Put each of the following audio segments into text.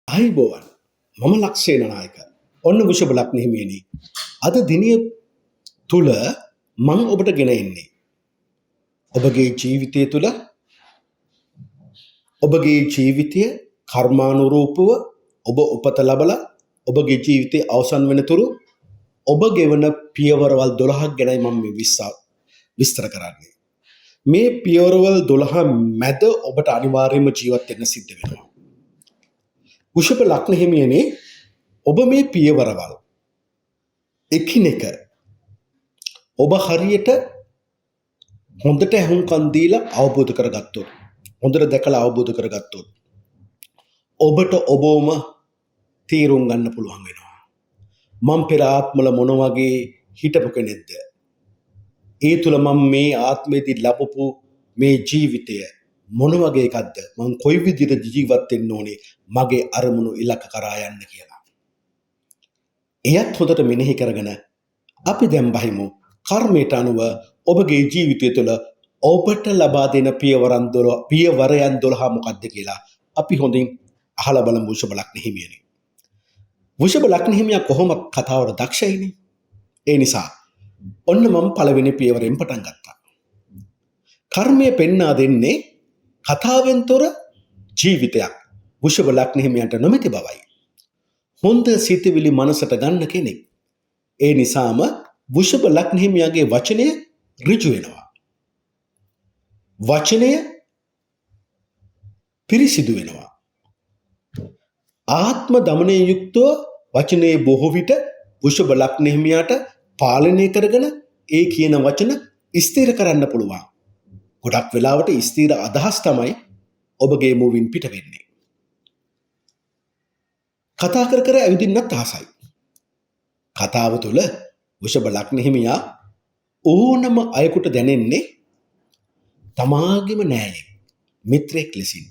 ආයිබෝවන් මම ලක්ෂේන නායක ඔන්න වෘෂභ ලග්න හිමියනි අද දිනිය තුල මම ඔබට ගෙන එන්නේ ඔබගේ ජීවිතය තුල ඔබගේ ජීවිතය කර්මානුරූපව ඔබ උපත ලබලා ඔබගේ ජීවිතය අවසන් වෙනතුරු ඔබ ගෙවන පියවරවල් 12ක් ගැනයි මම විස්තර කරන්නේ මේ පියවරවල් 12 මැද ඔබට අනිවාර්යයෙන්ම ජීවත් වෙන්න සිද්ධ වෙනවා වෘෂභ ලග්න හිමියනේ ඔබ මේ පියවරවල් එකිනෙක ඔබ හරියට හොඳට අහුම්කම් දීලා අවබෝධ කරගත්තොත් හොඳට දැකලා අවබෝධ කරගත්තොත් ඔබට ඔබවම තීරුම් ගන්න පුළුවන් වෙනවා මම පෙර ආත්මවල මොන වගේ හිටපු කෙනෙක්ද ඒ තුල මම මේ ආත්මෙදී ලැබපු මේ ජීවිතය මොන වගේ එකක්ද මම කොයි විදිහට ජීවත් වෙන්න ඕනේ මගේ අරමුණු ඉලක්ක කරා යන්න කියලා. එයත් හොඳට මෙනෙහි කරගෙන අපි දැන් බහිමු කර්මයට අනුව ඔබගේ ජීවිතය තුළ ඔබට ලබා දෙන පියවරයන් 12 මොකක්ද කියලා අපි හොඳින් අහලා බලමු වෘෂභ ලග්න හිමියනි. වෘෂභ ලග්න හිමියා කොහොමද කතාවට දක්ෂයිනේ. ඒ නිසා ඔන්න මම පළවෙනි පියවරෙන් පටන් ගත්තා. කර්මය පෙන්වා දෙන්නේ කතාවෙන් තොර ජීවිතයක් වෘෂභ ලග්න හිමියන්ට නොමැති බවයි. හොඳ සිතවිලි මනසට ගන්න කෙනෙක්. ඒ නිසාම වෘෂභ ලග්න හිමියාගේ වචනය ඍජු වෙනවා. වචනය පිරිසිදු වෙනවා. ආත්ම දමනයේ යුක්තව වචනේ බොහෝ විට වෘෂභ ලග්න හිමියාට පාලනය කරගෙන ඒ කියන වචන ස්ථිර කරන්න පුළුවන්. ගොඩක් වෙලාවට ස්ථිර අදහස් තමයි ඔබගේ මුවින් පිට වෙන්නේ. කතා කර කර ඇවිදින්නත් ආසයි. කතාව තුළ වෘෂභ ලග්න හිමියා ඕනම අයෙකුට දැනෙන්නේ තමාගේම නෑයෙක් මිත්‍රයෙක් ලෙසින්.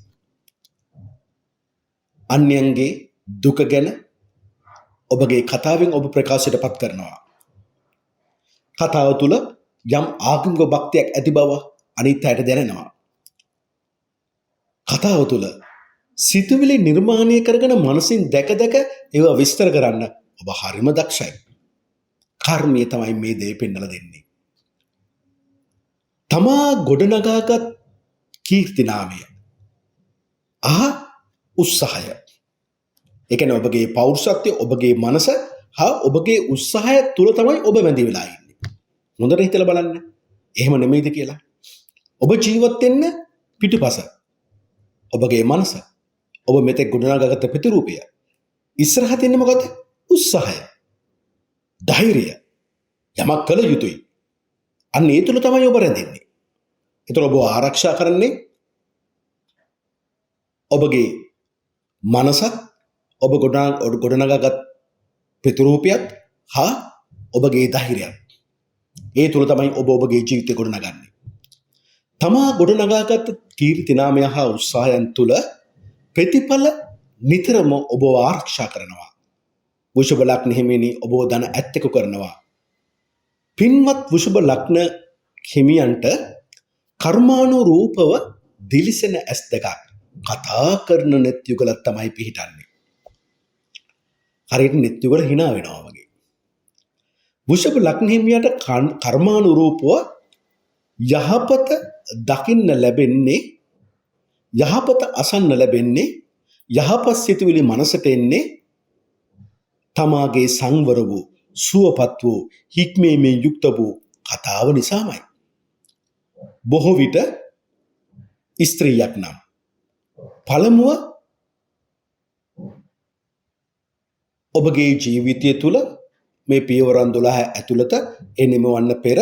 අන්‍යයන්ගේ දුක ගැන ඔබගේ කතාවෙන් ඔබ ප්‍රකාශයටපත් කරනවා. කතාව තුළ යම් ආගමික භක්තියක් ඇති බව අනිත් අයට දැනෙනවා. කතාව තුළ සිතුවිලි නිර්මාණය කරගෙන මනසින් දැක දැක ඒවා විස්තර කරන්න ඔබ හරිම දක්ෂයි. කර්මය තමයි මේ දේ පෙන්වලා දෙන්නේ. තමා ගොඩනගාගත් කීර්ති නාමය. උත්සාහය. ඒ කියන්නේ ඔබගේ පෞරුෂත්වය, ඔබගේ මනස හා ඔබගේ උත්සාහය තුල තමයි ඔබ වැඳි වෙලා ඉන්නේ. හොඳට හිතලා බලන්න. එහෙම නෙමෙයිද කියලා. ඔබ ජීවත් වෙන්න පිටුපස ඔබගේ මනස ඔබ මෙතෙක් ගොඩනගාගත්ත ප්‍රතිරූපය ඉස්සරහට එන්නේ මොකද? උත්සාහය, ධෛර්යය, යමක් කළ යුතුයි. අන්න ඒ තුල තමයි ඔබ රැඳෙන්නේ. ඒතර ඔබ ආරක්ෂා කරන්නේ ඔබගේ මනසත්, ඔබ ගොඩනගාගත් ප්‍රතිරූපයත් හා ඔබගේ ධෛර්යයත්. ඒ තුල තමයි ඔබ ඔබගේ ජීවිතය ගොඩනගන්නේ. තමා ගොඩනගාගත් කීර්ති නාමය හා උත්සාහයන් තුල ප්‍රතිඵල නිතරම ඔබ ආරක්ෂා කරනවා. වෘෂභ ලග්න හිමියනි ඔබ දන ඇත්තක කරනවා. පින්වත් වෘෂභ ලග්න හිමියන්ට කර්මානුරූපව දිලිසෙන ඇස් දෙකක් කතා කරන net යුගලක් තමයි පිහිටන්නේ. හරියට net යුගල hina වෙනවා වගේ. වෘෂභ ලග්න හිමියට කර්මානුරූපව යහපත දකින්න ලැබෙන්නේ, යහපත අසන්න ලැබෙන්නේ, යහපත් සිතුවිලි මනසට එන්නේ තමාගේ සංවර වූ, සුවපත් වූ, හික්මීමෙන් යුක්ත වූ කතාව නිසාමයි. බොහෝ විට ස්ත්‍රියක් නම් පළමුව ඔබගේ ජීවිතය තුළ මේ පියවරන් 12 ඇතුළත එනෙමවන්න පෙර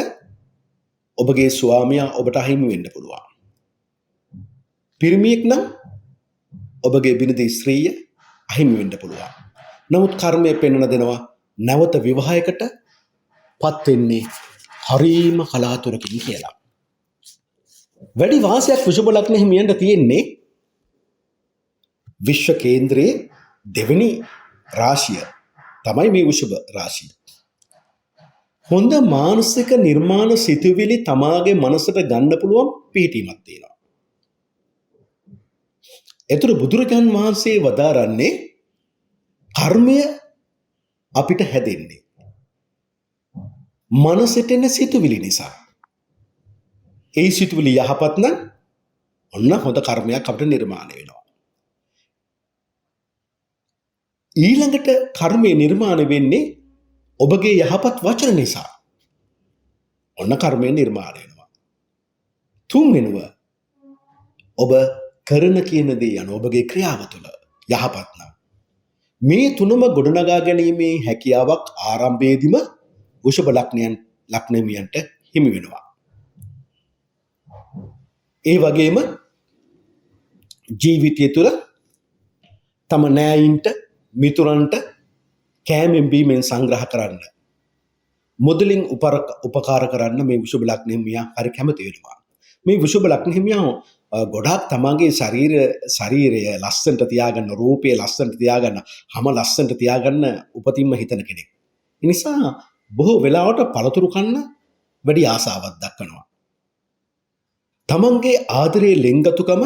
ඔබගේ ස්වාමියා ඔබට අහිමි වෙන්න පුළුවන්. පිරිමියෙක් නම් ඔබගේ බිරිඳ ස්ත්‍රිය අහිමි වෙන්න පුළුවන්. නමුත් කර්මය පෙන්වන දෙනවා නැවත විවාහයකට පත් වෙන්නේ හරීම කලාතුරකින් කියලා. වැඩි වාසියක් වෘෂභ ලග්න හිමියන්ට තියෙන්නේ විශ්ව කේන්ද්‍රයේ දෙවෙනි රාශිය තමයි මේ වෘෂභ රාශිය. හොඳ මානසික නිර්මාණ සිතුවිලි තමාගේ මනසට ගන්න පුළුවන් පිහිටීමක් තියෙනවා. එතකොට බුදුරජාන් වහන්සේ වදාරන්නේ කර්මය අපිට හැදෙන්නේ මනසට එන සිතුවිලි නිසා. ඒ සිතුවිලි යහපත් නම් ඔන්න හොඳ කර්මයක් අපිට නිර්මාණය වෙනවා. ඊළඟට කර්මය නිර්මාණය වෙන්නේ ඔබගේ යහපත් වචන නිසා. ඔන්න කර්මය නිර්මාණය වෙනවා. තුන්වෙනුව ඔබ කරන කියන දේ යන ඔබගේ ක්‍රියාව තුළ යහපත් නම් මේ තුනම ගොඩනගා ගැනීමේ හැකියාවක් ආරම්භයේදීම වෘෂභ ලග්නමියන්ට හිමි වෙනවා. ඒ වගේම ජීවිතය තුළ තම නෑයින්ට මිතුරන්ට කෑමෙන් බීමෙන් සංග්‍රහ කරන්න මුදලින් උපකාර කරන්න මේ වෘෂභ ලග්නමියා හරි කැමති වෙනවා. මේ වෘෂභ ලග්නමියා ගොඩාක් තමන්ගේ ශරීරය ලස්සනට තියාගන්න, රූපය ලස්සනට තියාගන්න, හැම ලස්සනට තියාගන්න උපතින්ම හිතන කෙනෙක්. ඒ නිසා බොහෝ වෙලාවට පළතුරු කන්න වැඩි ආසාවක් දක්වනවා. තමන්ගේ ආදරයේ ලෙන්ගතුකම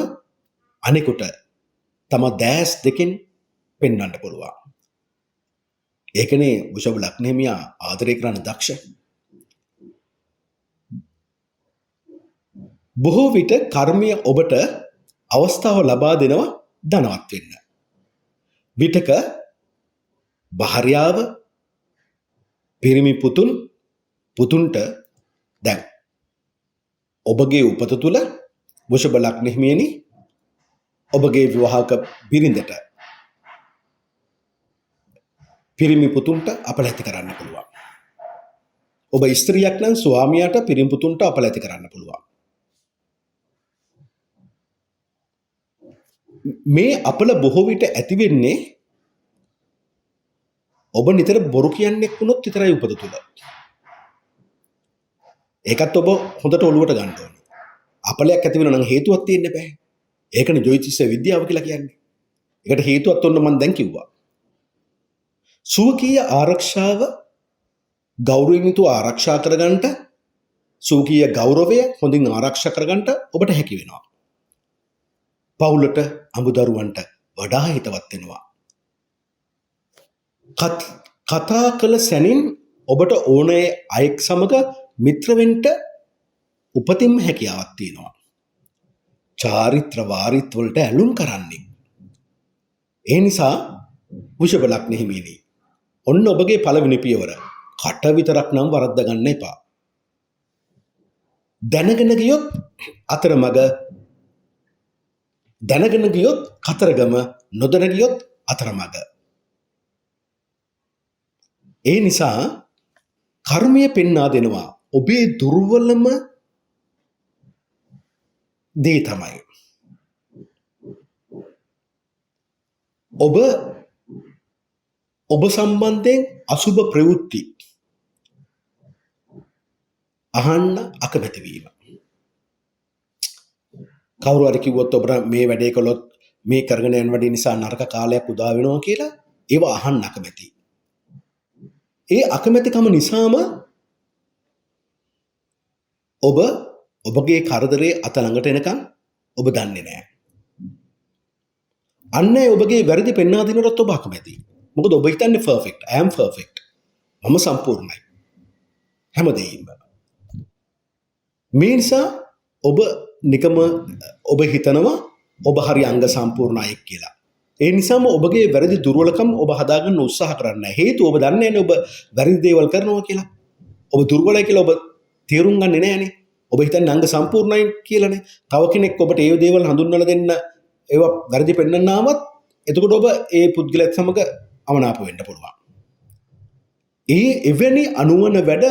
අනෙකුට තම දැස් දෙකෙන් පෙන්වන්න පුළුවන්. ඒකනේ වෘෂභ ලග්නමියා ආදරය කරන්න දක්ෂ. බොහෝ විට කර්මය ඔබට අවස්ථාව ලබා දෙනවා ධනවත් වෙන්න. විටක භාර්යාව, පිරිමි පුතුන්ට දැන් ඔබගේ උපත තුළ වෘෂභ ලග්නෙහිමියනි ඔබගේ විවාහක බිරිඳට පිරිමි පුතුන්ට අපලැති කරන්න පුළුවන්. ඔබ ස්ත්‍රියක් නම් ස්වාමියාට පිරිමි පුතුන්ට අපලැති කරන්න පුළුවන්. මේ අපල බොහෝ විට ඇති වෙන්නේ ඔබ නිතර බොරු කියන්නේ වුණොත් විතරයි උපත තුළ. ඒකත් ඔබ හොඳට ඔලුවට ගන්න ඕනේ. අපලයක් ඇති වෙනවා නම් හේතුවක් තියෙන්න බෑ. ඒකනේ ජ්‍යොතිෂ විද්‍යාව කියලා කියන්නේ. ඒකට හේතුවක් ඔන්න මම දැන් කිව්වා. සුවකීය ආරක්ෂාව ගෞරවයෙන් යුතුව ආරක්ෂා කරගන්නට, සුවකීය ගෞරවය හොඳින් ආරක්ෂා කරගන්නට ඔබට හැකි වෙනවා. පවුලට, අමුදරුවන්ට වඩා හිතවත් වෙනවා. කතා කළ සැනින් ඔබට ඕනේ අයෙක් සමග මිත්‍ර වෙන්න උපතින්ම හැකියාවක් තියෙනවා. චාරිත්‍ර වාරිත්‍ර වලට ඇලුම් කරන්නේ. ඒ නිසා වෘෂභ ලග්නෙහිමියනි ඔන්න ඔබගේ පළවෙනි පියවර. කට විතරක් නම් වරද්ද ගන්න එපා. දැනගෙන ගියොත් අතරමඟ, දැනගෙන ගියොත් කතරගම, නොදැන ගියොත් අතරමඟ. ඒ නිසා කර්මය පෙන්වා දෙනවා ඔබේ දුර්වලම දේ තමයි ඔබ සම්බන්ධයෙන් අසුබ ප්‍රවෘත්ති අහන්න අකමැති වීම. කවුරු හරි කිව්වොත් ඔබට මේ වැඩේ කළොත් මේ කරගෙන යන වැඩේ නිසා නරක කාලයක් උදා වෙනවා කියලා ඒව අහන්න අකමැති. ඒ අකමැතිකම නිසාම ඔබගේ කරදරේ අත ළඟට එනකන් ඔබ දන්නේ නැහැ. අන්න ඔබගේ වැරදි පෙන්වා දෙනකොට ඔබ අකමැති. මොකද ඔබ හිතන්නේ perfect. I am perfect. මම සම්පූර්ණයි. හැමදේම. මේ නිසා ඔබ නිකම ඔබ හිතනවා ඔබ හරි අංග සම්පූර්ණ අයෙක් කියලා. ඒ නිසාම ඔබගේ වැරදි දුර්වලකම් ඔබ හදාගන්න උත්සාහ කරන්නේ නැහැ. හේතුව ඔබ දන්නේ නැහැ ඔබ වැරදි දේවල් කරනවා කියලා. ඔබ දුර්වලයි කියලා ඔබ තේරුම් ගන්නේ නැහැනේ. ඔබ හිතන්නේ අංග සම්පූර්ණයි කියලානේ. තව කෙනෙක් ඔබට ඒ දේවල් හඳුන්වලා දෙන්න ඒවා වැරදි පෙන්වන්න ආවත් එතකොට ඔබ ඒ පුද්ගලයාත් සමග අමනාප වෙන්න පුළුවන්. එවැනි අනුවන වැඩ,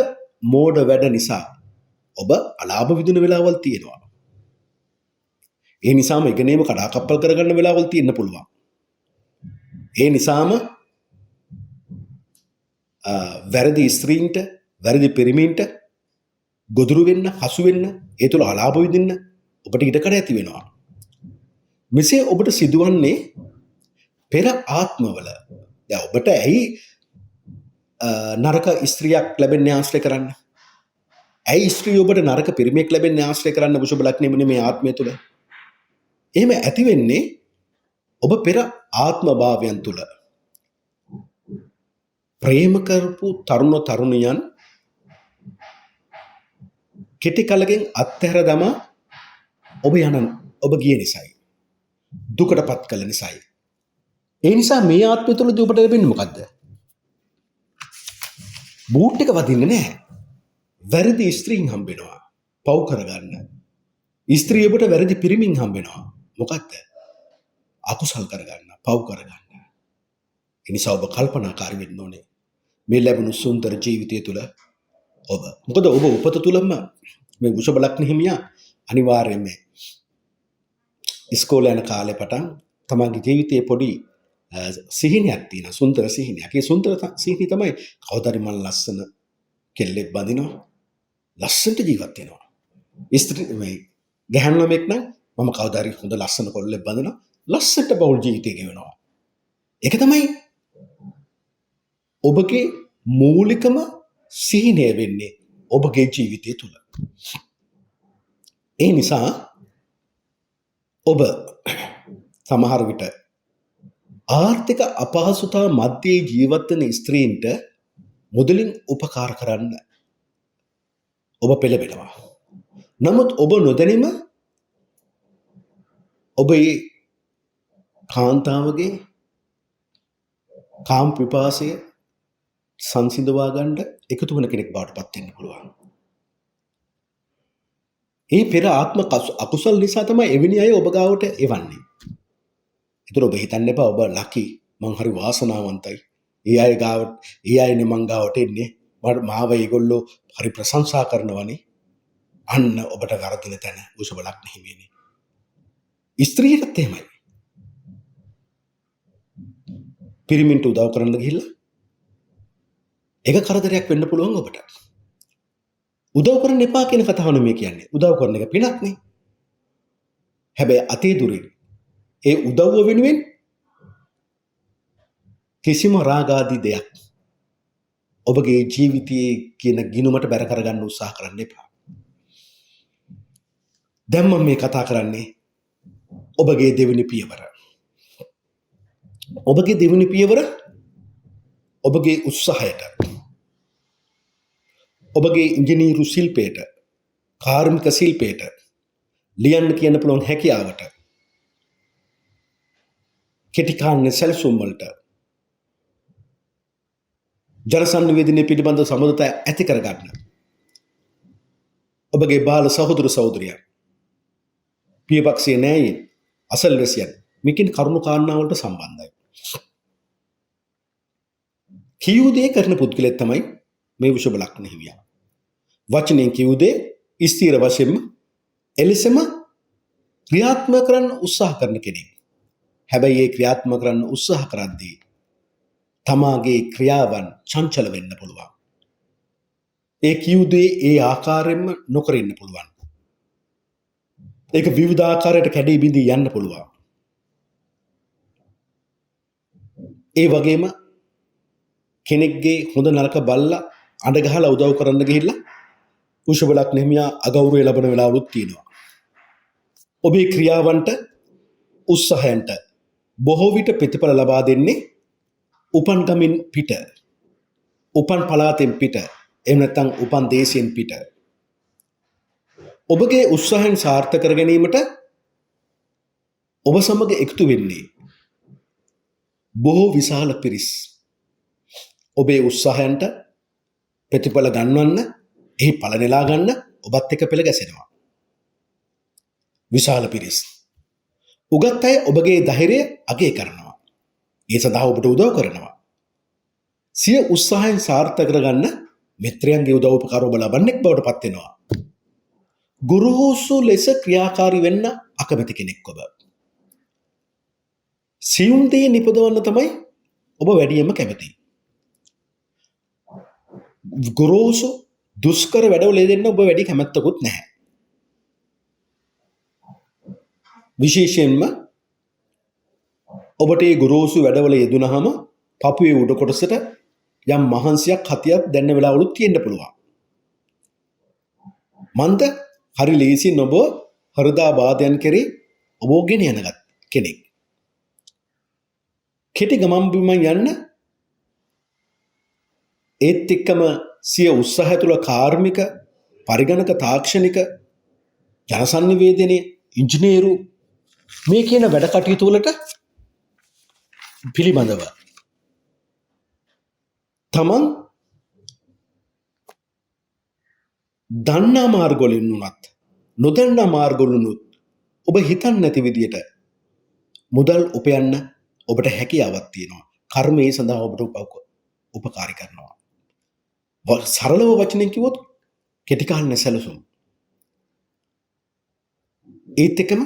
මෝඩ වැඩ නිසා ඔබ අලාභ විඳින වෙලාවල් තියෙනවා. ඒ නිසාම ඉගෙනීම කඩාකප්පල් කරගන්න වෙලාවල් තියෙන්න පුළුවන්. ඒ නිසාම වැරදි ස්ත්‍රීන්ට, වැරදි පිරිමින්ට ගොදුරු වෙන්න, හසු වෙන්න, ඒ තුළ අලාභ විඳින්න ඔබට ඉඩකඩ ඇති වෙනවා. මෙසේ ඔබට සිදුවන්නේ පෙර ආත්මවල දැන් ඔබට ඇයි නරක ස්ත්‍රියක් ලැබෙන්නේ ආශ්‍රය කරන්න? ඇයි ස්ත්‍රිය ඔබට නරක පිරිමියෙක් ලැබෙන්නේ ආශ්‍රය කරන්න වෘෂභ ලග්නෙ මේ ආත්මය තුළ? එහෙම ඇති වෙන්නේ ඔබ පෙර ආත්ම භාවයන් තුළ ප්‍රේම කරපු තරුණ තරුණියන් කෙටි කලකින් අත්හැර දමා ඔබ ගිය නිසායි. දුකටපත් කළ නිසායි. ඒ නිසා මේ ආත්මය තුළදී ඔබට ලැබෙන්නේ මොකද්ද? බූට් එක වදින්නේ නැහැ. වැරදි ස්ත්‍රීන් හම්බෙනවා. පව් කරගන්න. ස්ත්‍රී ඔබට වැරදි පිරිමින් හම්බෙනවා. මොකද්ද? අකුසල් කරගන්න, පව් කරගන්න. ඒ නිසා ඔබ කල්පනාකාරී වෙන්න ඕනේ. මේ ලැබුණු සුන්දර ජීවිතය තුළ ඔබ. මොකද ඔබ උපත තුළම මේ වෘෂභ ලග්න හිමියා අනිවාර්යයෙන්ම ඉස්කෝලේ යන කාලේ පටන් තමන්ගේ ජීවිතයේ පොඩි සිහිනයක් තියෙනවා. සුන්දර සිහිනයක්. ඒ සුන්දර සිහිනය තමයි කවදාරි මම ලස්සන කෙල්ලෙක් බඳිනවා. ලස්සනට ජීවත් වෙනවා. ස්ත්‍රී මේ ගැහැණු ළමෙක් නම් මම කවදාරි හොඳ ලස්සන කොල්ලෙක් බඳිනවා. ලස්සනට බෞල් ජීවිතය ගෙවනවා. ඒක තමයි ඔබගේ මූලිකම සිහිනය වෙන්නේ ඔබගේ ජීවිතය තුළ. ඒ නිසා ඔබ සමහර විට ආර්ථික අපහසුතා මැද්දේ ජීවත් වෙන ස්ත්‍රීන්ට මුදලින් උපකාර කරන්න ඔබ පෙළඹෙනවා. නමුත් ඔබ නොදැනීම ඔබේ කාන්තාවගේ කාම පිපාසය සංසිඳවා ගන්න එකතු වෙන කෙනෙක් බවට පත් වෙන්න පුළුවන්. ඒ පෙර ආත්ම අකුසල් නිසා තමයි එවැනි අය ඔබ ගාවට එවන්නේ. ඒතර ඔබ හිතන්න එපා ඔබ ලකි මං හරි වාසනාවන්තයි. ඒ අයනේ මං ගාවට එන්නේ. මාව ඒගොල්ලෝ හරි ප්‍රශංසා කරනවනේ. අන්න ඔබට වරදින තැන වෘෂභ ලග්න හිමියනේ. ස්ත්‍රියටත් එහෙමයි. පිරිමින්ට උදව් කරන්න ගිහිල්ලා ඒක කරදරයක් වෙන්න පුළුවන් ඔබට. උදව් කරන්න එපා කියන කතාව නෙමෙයි කියන්නේ. උදව් කරන එක පිනක් නේ. හැබැයි අතේ දුරින් ඒ උදව්ව වෙනුවෙන් කිසිම රාගාදී දෙයක් ඔබගේ ජීවිතයේ කියන ගිනුමට බැර කරගන්න උත්සාහ කරන්න එපා. දැන් මම මේ කතා කරන්නේ ඔබගේ දෙවෙනි පියවර. ඔබගේ දෙවෙනි පියවර ඔබගේ උත්සාහයට, ඔබගේ ඉංජිනේරු ශිල්පයට, කාර්මික ශිල්පයට, ලියන්න කියන්න පුළුවන් හැකියාවට, කෙටි කාලේ සැලසුම් වලට, ජනසන්නිවේදනය පිළිබඳ සමගතා ඇති කරගන්න. ඔබගේ බාල සහෝදර සහෝදරියන්, පියපක්ෂයේ නෑයින්, අසල්වැසියන් මේකින් කරුණු කාරණා වලට සම්බන්ධයි. කියූ දේ කරන පුද්ගලයෙක් තමයි මේ වෘෂභ ලග්න හිමියා. වචනෙන් කියූ දේ ස්ථීර වශයෙන්ම එලෙසම ක්‍රියාත්මක කරන්න උත්සාහ කරන කෙනෙක්. හැබැයි ඒ ක්‍රියාත්මක කරන්න උත්සාහ කරද්දී තමාගේ ක්‍රියාවන් චංචල වෙන්න පුළුවන්. ඒ කියූ දේ ඒ ආකාරයෙන්ම නොකර ඉන්න පුළුවන්. ඒක විවිධ ආකාරයට කැඩී බිඳී යන්න පුළුවන්. ඒ වගේම කෙනෙක්ගේ හොඳ නරක බලලා අඬ ගහලා උදව් කරන්න ගිහිල්ලා වෘෂභ ලග්න හිමියා අගෞරවය ලබන වෙලාවලුත් තියෙනවා. ඔබේ ක්‍රියාවන්ට උත්සාහයන්ට බොහෝ විට ප්‍රතිඵල ලබා දෙන්නේ උපන් ගමින් පිට, උපන් පළාතෙන් පිට, එහෙම නැත්නම් උපන් දේශයෙන් පිට. ඔබගේ උත්සාහයෙන් සාර්ථක කර ගැනීමට ඔබ සමග එකතු වෙන්නේ බොහෝ විශාල පිරිස්. ඔබේ උත්සාහයන්ට ප්‍රතිඵල ගන්නවන්න, එහි ඵල නෙලා ගන්න ඔබත් එක්ක පෙළ ගැසෙනවා. විශාල පිරිස්. උගත් අය ඔබගේ ධෛර්යය අගය කරනවා. ඒ සඳහා ඔබට උදව් කරනවා. සිය උත්සාහයෙන් සාර්ථක කරගන්න මිත්‍රයන්ගේ උදව් උපකාර ඔබ ලබන්නෙක් බවට පත් වෙනවා. ගුරුහුසු ලෙස ක්‍රියාකාරී වෙන්න අකමැති කෙනෙක් ඔබ. සියුම් දේ නිපදවන්න තමයි ඔබ වැඩියෙන්ම කැමති. ගුරුසු දුෂ්කර වැඩවල යෙදෙන්න ඔබ වැඩි කැමැත්තකුත් නැහැ. විශේෂයෙන්ම ඔබට මේ ගුරුසු වැඩවල යෙදුනහම පපුවේ උඩ කොටසට යම් මහන්සියක් හතියක් දැන්න වෙලාවලුත් තියෙන්න පුළුවන්. මන්ද හරි ලේසියෙන් ඔබ හෘදාබාධයන් කෙරේ ඔබ ගෙන යනගත් කෙනෙක්. කෙටි ගමන් බිමන් යන්න ඒත් එක්කම සිය උත්සාහය තුළ කාර්මික, පරිගණක තාක්ෂණික, ජනසන්නිවේදනයේ, ඉංජිනේරු මේ කියන වැඩ කටයුතු වලට පිළිබඳව තමන් දන්නා මාර්ගවලින් උනත් නොදන්නා මාර්ගවලින් ඔබ හිතන්නේ නැති විදියට මුදල් උපයන්න ඔබට හැකියාවක් තියෙනවා. කර්මය සඳහා ඔබට උපකාරී කරනවා. සරලව වචනෙන් කිව්වොත් කෙටි කාලීන සැලසුම්. ඒත් එක්කම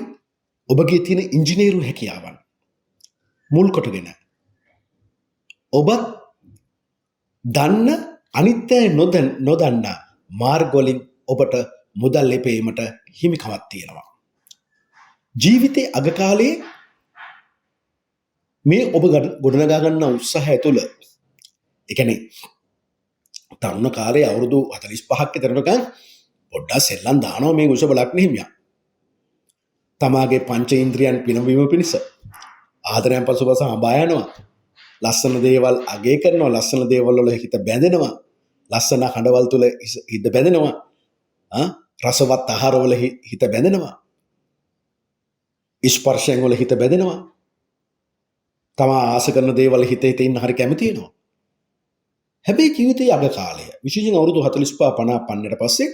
ඔබගේ තියෙන ඉංජිනේරු හැකියාවන් මුල් කොටගෙන ඔබත් දන්න අනිත් අය නොදන්නා මාර්ගවලින් ඔබට මුදල් ලැබීමට හිමිකමක් තියෙනවා. ජීවිතයේ අග කාලයේ මේ ඔබ ගොඩනගා ගන්න උත්සාහය තුළ ඒ කියන්නේ තරුණ කාලේ අවුරුදු 45ක් විතරනකම් පොඩ්ඩක් සෙල්ලම් දානවා මේ උසබ ලග්න හිමියා. තමාගේ පංච ඉන්ද්‍රියන් පිනවීම පිණිස ආදරයන් පසුපස හඹා යනවා. ලස්සන දේවල් අගය කරනවා. ලස්සන දේවල් වල හිත බැඳෙනවා. ලස්සන හඬවල් තුල හිත බැඳෙනවා. රසවත් ආහාර වල හිත බැඳෙනවා. ස්පර්ශයන් වල හිත බැඳෙනවා. තමා ආස කරන දේවල් හිතේ ඉන්න හරි කැමති වෙනවා. හැබැයි ජීවිතයේ අග කාලය විශේෂයෙන් අවුරුදු 45 50 පන්නට පස්සේ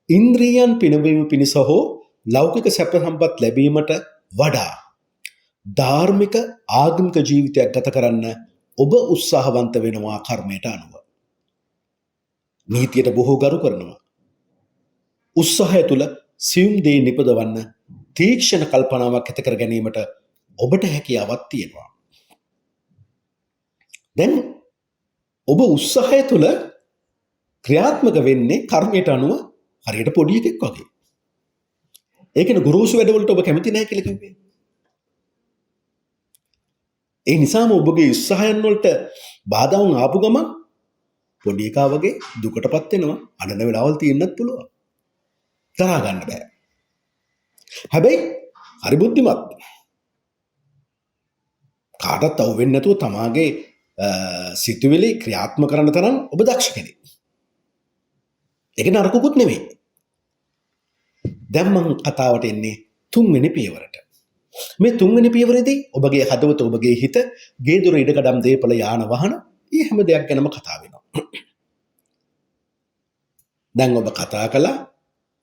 ඉන්ද්‍රියන් පිනවීම පිණිස හෝ ලෞකික සැප සම්පත් ලැබීමට වඩා ධාර්මික ආගමික ජීවිතයක් ගත කරන්න ඔබ උත්සාහවන්ත වෙනවා කර්මයට අනුව. නීතියට බොහෝ ගරු කරනවා. උත්සාහය තුළ සියුම් දේ නිපදවන්න තීක්ෂණ කල්පනාවක් ඇති කර ගැනීමට ඔබට හැකියාවක් තියෙනවා. දැන් ඔබ උත්සාහය තුළ ක්‍රියාත්මක වෙන්නේ කර්මයට අනුව හරියට පොඩි එකෙක් වගේ. ඒකනේ ගුරුසු වැඩවලට ඔබ කැමති නැහැ කියලා කිව්වේ. ඒ නිසාම ඔබගේ උත්සාහයන් වලට බාධාවන් ආපු ගමන් පොඩි එකා වගේ දුකටපත් වෙනවා. අඬන වෙලාවල් තියෙන්නත් පුළුවන්. තරහා ගන්න බෑ. හැබැයි හරි බුද්ධිමත්. කාටවත් අවු වෙන්නේ නැතුව තමාගේ සිතුවිලි ක්‍රියාත්මක කරන තරම් ඔබ දක්ෂ කෙනෙක්. ඒක නරකුකුත් නෙමෙයි. දැන් මම කතාවට එන්නේ තුන්වෙනි පියවරට. මේ තුන්වෙනි පියවරේදී ඔබගේ හදවත, ඔබගේ හිත, ගේ දොර ඉඩකඩම් දේපල යාන වාහන මේ හැම දෙයක් ගැනම කතා වෙනවා. දැන් ඔබ කතා කළා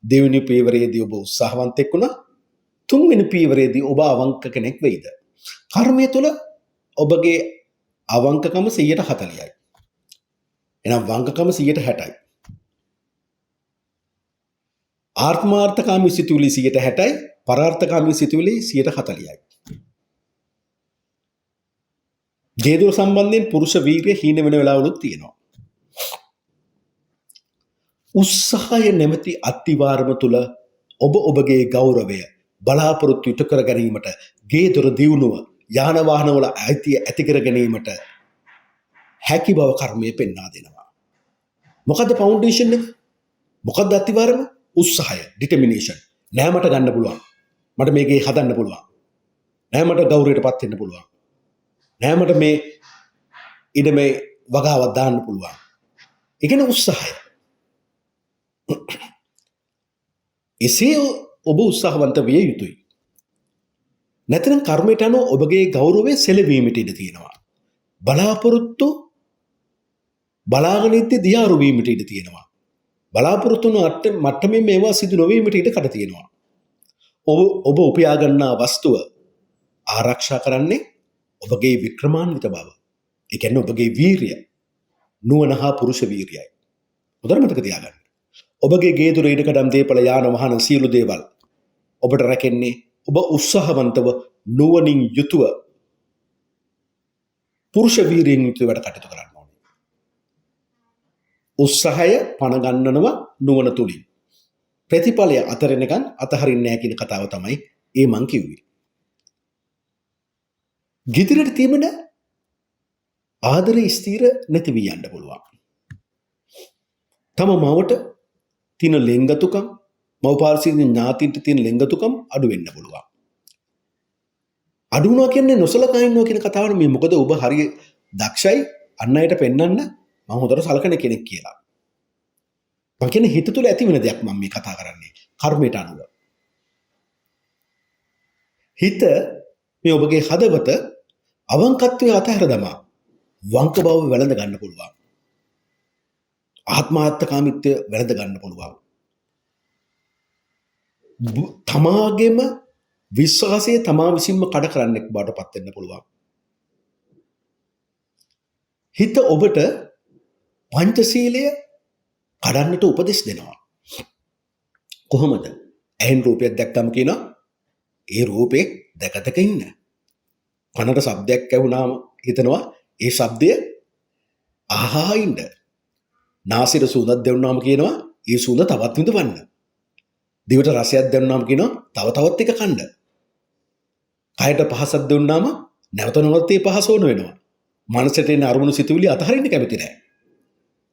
දෙවෙනි පියවරේදී ඔබ උත්සාහවන්තෙක් වුණා. තුන්වෙනි පියවරේදී ඔබ අවංක කෙනෙක් වෙයිද? කර්මය තුළ ඔබගේ අවංකකම 140යි. එහෙනම් වංකකම 160යි. ආත්මාර්ථකාමී සිතුවිලි 160යි, පරාර්ථකාමී සිතුවිලි 140යි. ජේදුර සම්බන්ධයෙන් පුරුෂ වීර්ය හීන වෙන වෙලාවලුත් තියෙනවා. උත්සාහය නැමැති අත්තිවාරම තුළ ඔබ ඔබගේ ගෞරවය බලාපොරොත්තු ඉටු කර ගැනීමට, ගේ දොර දියුණුව, යාන වාහන වල අයිතිය ඇති කර ගැනීමට හැකි බව කර්මය පෙන්වා දෙනවා. මොකද්ද ෆවුන්ඩේෂන් එක? මොකද්ද අත්තිවාරම? උත්සාහය, ඩිටර්මිනේෂන්. නෑ මට ගන්න පුළුවන්. මට මේකේ හදන්න පුළුවන්. නෑ මට ගෞරවයටපත් වෙන්න පුළුවන්. නෑ මට මේ ඉඩමේ වගාවක් දාන්න පුළුවන්. ඒ කියන්නේ උත්සාහය. එසේ ඔබ උත්සාහවන්ත විය යුතුයි. නැත්නම් කර්මයට අනුව ඔබගේ ගෞරවය සැලවීමට ඉඩ තියෙනවා. බලාපොරොත්තු බලාගෙන ඉද්දී දියාරු වීමට ඉඩ තියෙනවා. බලාපොරොත්තු වන මට්ටමින් මේවා සිදු නොවීමට ඉඩ කඩ තියෙනවා. ඔබ උපයා ගන්නා වස්තුව ආරක්ෂා කරන්නේ ඔබගේ වික්‍රමාන්විත බව. ඒ කියන්නේ ඔබගේ වීරිය, නුවණ හා පුරුෂ වීරියයි. හොඳට මතක තියාගන්න. ඔබගේ ගේ දොර ඉඩකඩම් දේපල යාන වාහන සියලු දේවල් ඔබට රැකෙන්නේ ඔබ උත්සාහවන්තව නුවණින් යුතුව පුරුෂ වීරියෙන් යුතුව වැඩ කටයුතු කරන්න ඕනේ. උත්සාහය පණ ගන්නනවා නුවණ තුලින්. ප්‍රතිඵලය අතරින්කන් අතහරින්නේ නැහැ කියන කතාව තමයි ඒ මං කිව්වේ. ගිදිරට තියමන ආදරේ ස්ථීර නැති වී යන්න පුළුවන්. තම මවට තියෙන ලෙන්ගතුකම්, මව පාර්ශ්වීය ඥාතින්ට තියෙන ලෙන්ගතුකම් අඩු වෙන්න පුළුවන්. අඩු වෙනවා කියන්නේ නොසලකා ඉන්නවා කියන කතාවනේ මේ. මොකද ඔබ හරිය දක්ෂයි අන් අයට පෙන්වන්න මම හොඳට සලකන කෙනෙක් කියලා. මම කියන්නේ හිත තුළ ඇති වෙන දෙයක් මම මේ කතා කරන්නේ කර්මයට අනුව. හිත මේ ඔබගේ හදවත අවංකත්වයේ අතහැර දමා වංක බව වැළඳ ගන්න පුළුවන්. ආත්මාර්ථකාමීත්වය වැළඳ ගන්න පුළුවන්. තමාගේම විශ්වාසය තමා විසින්ම කඩ කරන්නෙක් බවට පත් වෙන්න පුළුවන්. හිත ඔබට පංචශීලය කඩන්නට උපදෙස් දෙනවා. කොහොමද? ඇහෙන් රූපයක් දැක්කම කියනවා ඒ රූපේ දැකතක ඉන්න. කනට ශබ්දයක් ඇහුණාම හිතනවා ඒ ශබ්දය අහා ඉන්න. නාසයට සුවඳක් දැනුණාම කියනවා ඒ සුවඳ තවත් විඳවන්න. දිවට රසයක් දැනුණාම කියනවා තව තවත් එක කන්න. කයට පහසක් දුන්නාම නැවත නැවත ඒ පහස ඕන වෙනවා. මනසට එන අරමුණු සිතුවිලි අතහරින්න කැමති නැහැ.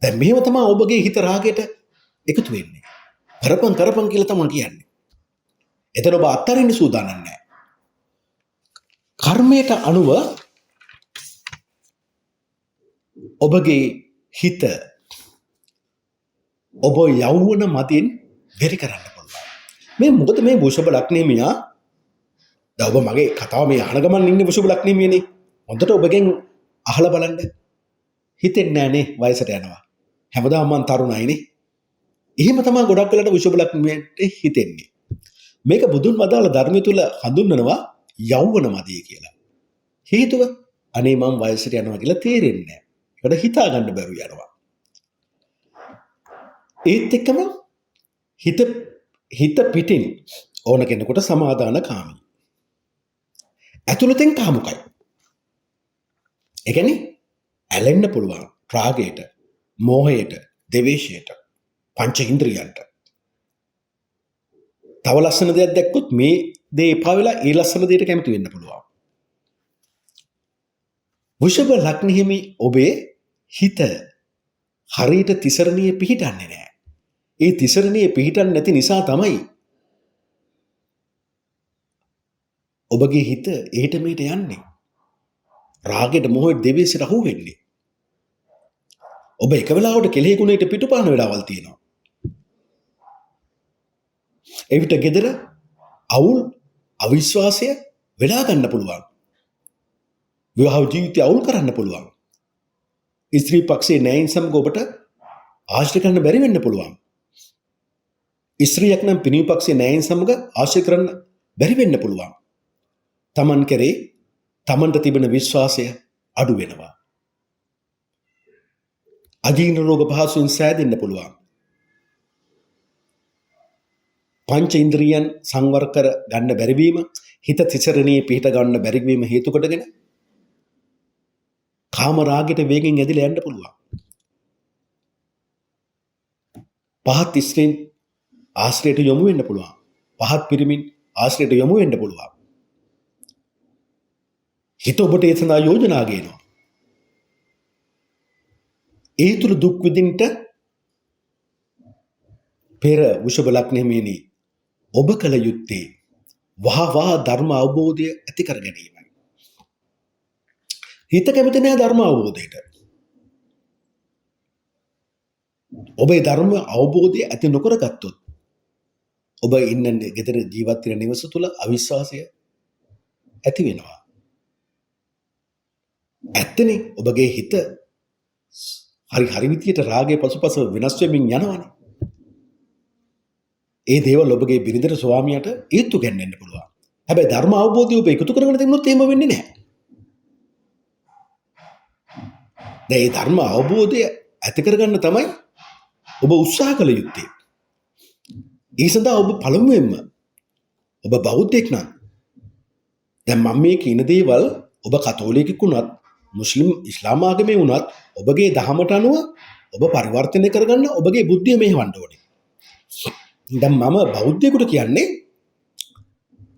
දැන් මෙහෙම තමයි ඔබගේ හිත රාගයට එකතු වෙන්නේ. කරපන් කියලා තමයි කියන්නේ. එතන ඔබ අත්හරින්න සූදානම් නැහැ. කර්මයට අනුව ඔබගේ හිත ඔබ යෞවන මතින් වෙරි කරන්න පුළුවන්. මේ මොකද මේ වෘෂභ ලග්නේ මියා දැන් ඔබ මගේ කතාව මේ අහන ගමන් ඉන්නේ වෘෂභ ලග්නේ මියනේ. හොඳට ඔබගෙන් අහලා බලන්න. හිතෙන්නේ නැහනේ වයසට යනවා. හැමදාම මං තරුණයිනේ. එහෙම තමයි ගොඩක් වෙලාට වෘෂභ ලග්නයට හිතෙන්නේ. මේක බුදුන් වදාළ ධර්මය තුල හඳුන්වනවා යෞවන මදිය කියලා. හේතුව අනේ මං වයසට යනවා කියලා තේරෙන්නේ නැහැ. ඒකට හිතා ගන්න බැරුව යනවා. ඒත් එක්කම හිත පිටින් ඕන කෙනෙකුට සමාදාන කාමී. ඇතුළතෙන් කාමුකයි. ඒ කියන්නේ ඇලෙන්න පුළුවන් රාගයට, මෝහයට, ද්වේෂයට, පංච ඉන්ද්‍රියන්ට. තව ලස්සන දෙයක් දැක්කොත් මේ දේ එපා වෙලා ඒ ලස්සන දෙයට කැමති වෙන්න පුළුවන්. වෘෂභ ලග්නෙහිමි ඔබේ හිත හරියට තිසරණියේ පිහිටන්නේ නැහැ. ඒ තිසරණියේ පිහිටන්නේ නැති නිසා තමයි ඔබගේ හිත එහෙට මෙහෙට යන්නේ. රාගයට මොහොත දෙවිසට අහු වෙන්නේ. ඔබ එක වෙලාවකට කෙලෙහි ගුණයට පිටුපාන වෙලාවල් තියෙනවා. එවිට gedara අවුල් අවිශ්වාසය වෙලා ගන්න පුළුවන්. විවාහ ජීවිතය අවුල් කරන්න පුළුවන්. ස්ත්‍රී පක්ෂයේ න්‍යායින් සමග ඔබට ආශ්‍රය කරන්න බැරි වෙන්න පුළුවන්. ස්ත්‍රියක් නම් පිරිමි පක්ෂයේ න්‍යායින් සමග ආශ්‍රය කරන්න බැරි වෙන්න පුළුවන්. තමන් කරේ තමන්ට තිබෙන විශ්වාසය අඩු වෙනවා. අජීර්ණ රෝග පහසුවෙන් සෑදෙන්න පුළුවන්. පංච ඉන්ද්‍රියන් සංවර කර ගන්න බැරි වීම, හිත තිසරණියේ පිහිට ගන්න බැරි වීම හේතු කොටගෙන කාම රාගයට වේගෙන් ඇදිලා යන්න පුළුවන්. පහත් ස්ත්‍රීන් ආශ්‍රයට යොමු වෙන්න පුළුවන්. පහත් පිරිමින් ආශ්‍රයට යොමු වෙන්න පුළුවන්. හිත ඔබට ඒ සඳහා යෝජනා ගේනවා. ඒ තුරු දුක් විඳින්නට පෙර වෘෂභ ලග්නෙහිමි ඔබ කල යුත්තේ වහා ධර්ම අවබෝධය ඇති කර ගැනීමයි. හිත කැමති නැහැ ධර්ම අවබෝධයට. ඔබේ ධර්ම අවබෝධය ඇති නොකර ගත්තොත් ඔබ ඉන්න ගෙදර ජීවත් වෙන නිවස තුල අවිශ්වාසය ඇති වෙනවා. ඇත්තනේ ඔබගේ හිත හරි විදියට රාගයේ පසුපස වෙනස් වෙමින් යනවනේ. ඒ දේවල් ඔබගේ බිරිඳට ස්වාමියාට ඒත්තු ගන්නන්න පුළුවන්. හැබැයි ධර්ම අවබෝධය ඔබ එකතු කරගෙන තිබුණොත් එහෙම වෙන්නේ නැහැ. දැන් මේ ධර්ම අවබෝධය ඇති කරගන්න තමයි ඔබ උත්සාහ කළ යුත්තේ. ඒ සඳහා ඔබ පළමුවෙන්ම ඔබ බෞද්ධයෙක් නම් දැන් මම මේ කියන දේවල් ඔබ කතෝලිකෙක් වුණත් මුස්ලිම් ඉස්ලාම් ආගමේ වුණත් ඔබගේ දහමට අනුව ඔබ පරිවර්තනය කරගන්න ඔබගේ බුද්ධිය මෙහෙවන්න ඕනේ. දැන් මම බෞද්ධයෙකුට කියන්නේ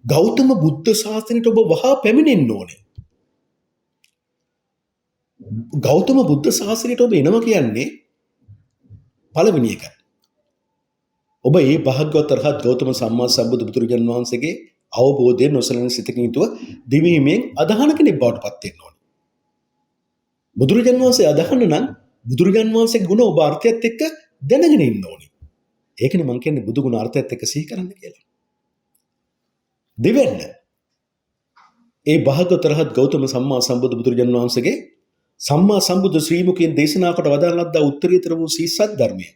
ගෞතම බුද්ධ ශාසනයට ඔබ වහා පැමිණෙන්න ඕනේ. ගෞතම බුද්ධ ශාසනයට ඔබ එනවා කියන්නේ පළවෙනි එක. ඔබ මේ භාග්‍යවත් අරහත් ගෞතම සම්මා සම්බුදු බුදුරජාණන් වහන්සේගේ අවබෝධයෙන් නොසලෙන සිතකින් යුතුව දිවීමෙන් අදහන කෙනෙක් බවට පත් වෙන්න ඕනේ. බුදුරජාණන් වහන්සේ අදහන්න නම් බුදුරජාන් වහන්සේගේ ගුණ ඔබ අර්ථයත් එක්ක දැනගෙන ඉන්න ඕනේ. ඒකනේ මම කියන්නේ බුදු ගුණ අර්ථයත් එක්ක සිහි කරන්න කියලා. දෙවෙන්න ඒ භාග්‍යවතුන් රහත් ගෞතම සම්මා සම්බුදු බුදුරජාන් වහන්සේගේ සම්මා සම්බුදු ශ්‍රී මුඛයෙන් දේශනා කොට වදාළන ලද්දා උත්තරීතර වූ සීසත් ධර්මය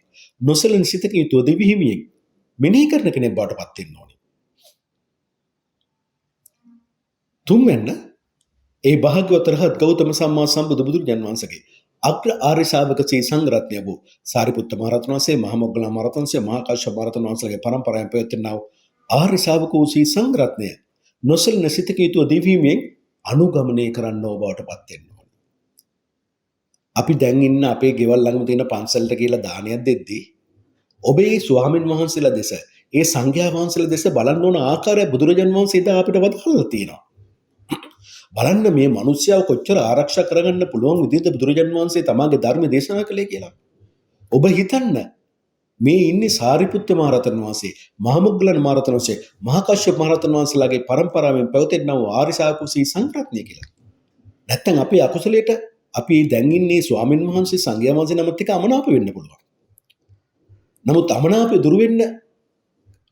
නොසලෙන සිතකින් යුතුව දෙවි හිමියෙන් මෙනෙහි කරන කෙනෙක් බවට පත් වෙන්න ඕනේ. තුන්වෙන්න ඒ භාග්‍යවතුන් රහත් ගෞතම සම්මා සම්බුදු බුදුරජාන් වහන්සේගේ අග්‍ර ආර්ය ශාවක ශ්‍රී සංඝරත්නය වූ සාරිපුත්ත මහ රහතන් වහන්සේ, මහා මොග්ගලන් මහ රහතන් වහන්සේ, මහා කාශ්‍යප මහ රහතන් වහන්සේගේ පරම්පරාවෙන් පැවැත්වෙනා වූ ආර්ය ශාවක වූ ශ්‍රී සංඝරත්නය නොසලෙන සිතකින් යුතුව දෙවි හිමියෙන් අනුගමනය කරන්නව බවට පත් වෙන්න ඕනේ. අපි දැන් ඉන්න අපේ ගෙවල් ළඟම තියෙන පන්සලට කියලා දානයක් දෙද්දී ඔබේ ස්වාමින් වහන්සේලා දෙස, ඒ සංඝයා වහන්සේලා දෙස බලන්න ඕන ආකාරය බුදුරජාන් වහන්සේ ඉදා අපිට වදාළා තියෙනවා. බලන්න මේ මිනිස්යාව කොච්චර ආරක්ෂා කරගන්න පුළුවන් විදිහට බුදුරජාන් වහන්සේ තමාගේ ධර්ම දේශනා කළේ කියලා. ඔබ හිතන්න මේ ඉන්නේ සාරිපුත්ත මහ රහතන් වහන්සේ, මහා මොග්ගලන් මහ රහතන් වහන්සේ, මහා කාශ්‍යප මහ රහතන් වහන්සේලාගේ පරම්පරාවෙන් පැවතෙනා වූ ආර්ය ශාවක ශ්‍රී සංඝරත්නය කියලා. නැත්තම් අපේ අකුසලයට අපි දැන් ඉන්නේ ස්වාමින් වහන්සේ, සංඝයා වහන්සේ නමත් එක්ක අමනාප වෙන්න පුළුවන්. නමුත් අමනාපය දුරු වෙන්න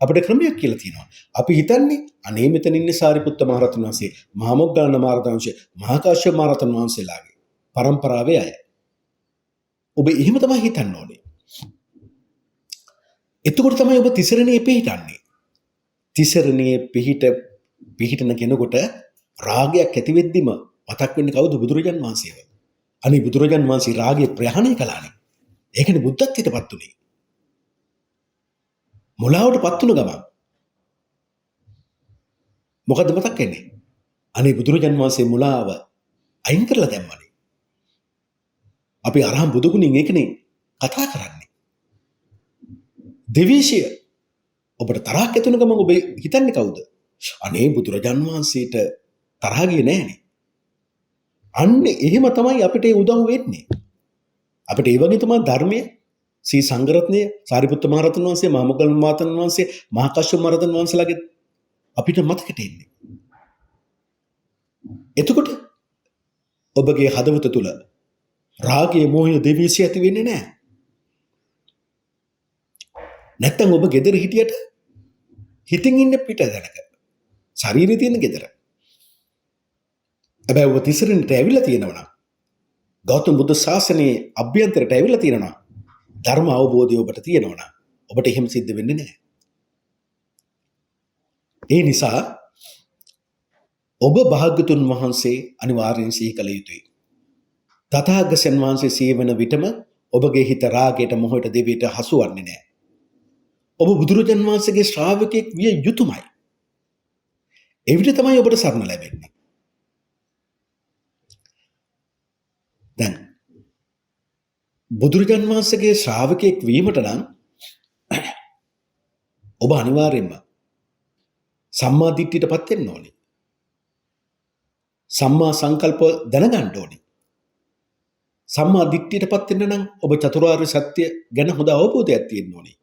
අපිට ක්‍රමයක් කියලා තියෙනවා. අපි හිතන්නේ අනේ මෙතන ඉන්නේ සාරිපුත්ත මහ රහතන් වහන්සේ, මහා මොග්ගලන් මහ රහතන් වහන්සේ, මහා කාශ්‍යප මහ රහතන් වහන්සේලාගේ පරම්පරාවේ අය. ඔබ එහෙම තමයි හිතන්න ඕනේ. එතකොට තමයි ඔබ තිසරණේ පිහිටන්නේ. තිසරණේ පිහිටන කෙනෙකුට රාගයක් ඇති වෙද්දිම මතක් වෙන්නේ කවුද? බුදුරජාන් වහන්සේව. අනේ බුදුරජාන් වහන්සේ රාගය ප්‍රහාණය කළානේ. ඒකනේ බුද්ධත්වයටපත් උනේ. මුලාවටපත් වුණ ගමන් මොකද්ද මතක් වෙන්නේ? අනේ බුදුරජාන් වහන්සේ මුලාව අයින් කරලා දැම්මනේ. අපි අරහම් බුදුගුණින් ඒකනේ කතා කරන්නේ. දෙවිෂය ඔබට තරහක් ඇති වෙන ගමන් ඔබ හිතන්නේ කවුද? අනේ බුදුරජාන් වහන්සේට තරහ ගියේ නෑනේ. අන්න එහෙම තමයි අපිට උදව් වෙන්නේ. අපිට ඒ වගේ තමයි ධර්මයේ ශ්‍රී සංඝරත්නය, සාරිපුත්ත මහ රහතන් වහන්සේ, මහා මොග්ගලන් මහ රහතන් වහන්සේ, මහා කාශ්‍යප මහ රහතන් වහන්සේලාගේ අපිට මතකෙට එන්නේ. එතකොට ඔබගේ හදවත තුල රාගයේ මෝහයේ දෙවිසිය ඇති වෙන්නේ නැහැ. නැත්තම් ඔබ gedara හිටියට හිතින් ඉන්නේ පිට දැනක. ශරීරේ තියෙන gedara. හැබැයි ඔබ තිසරණට ඇවිල්ලා තියෙනවා නම්, ගෞතම බුදු ශාසනයේ අභ්‍යන්තරයට ඇවිල්ලා තියෙනවා නම්, ධර්ම අවබෝධය ඔබට තියෙනවා නම් ඔබට එහෙම සිද්ධ වෙන්නේ නැහැ. ඒ නිසා ඔබ භාග්‍යතුන් වහන්සේ අනිවාර්යෙන් සිහි කළ යුතුයි. තථාගතයන් වහන්සේ සිහි වෙන විටම ඔබගේ හිත රාගයට, මොහයට, දෙවියට හසුවන්නේ නැහැ. ඔබ බුදුරජාන් වහන්සේගේ ශ්‍රාවකෙක් විය යුතුමයි. එවිට තමයි ඔබට සරණ ලැබෙන්නේ. දැන් බුදුරජාන් වහන්සේගේ ශ්‍රාවකෙක් වීමට නම් ඔබ අනිවාර්යයෙන්ම සම්මා දිට්ඨියටපත් වෙන්න ඕනේ. සම්මා සංකල්ප දැනගන්න ඕනේ. සම්මා දිට්ඨියටපත් වෙන්න නම් ඔබ චතුරාර්ය සත්‍ය ගැන හොඳ අවබෝධයක් තියෙන්න ඕනේ.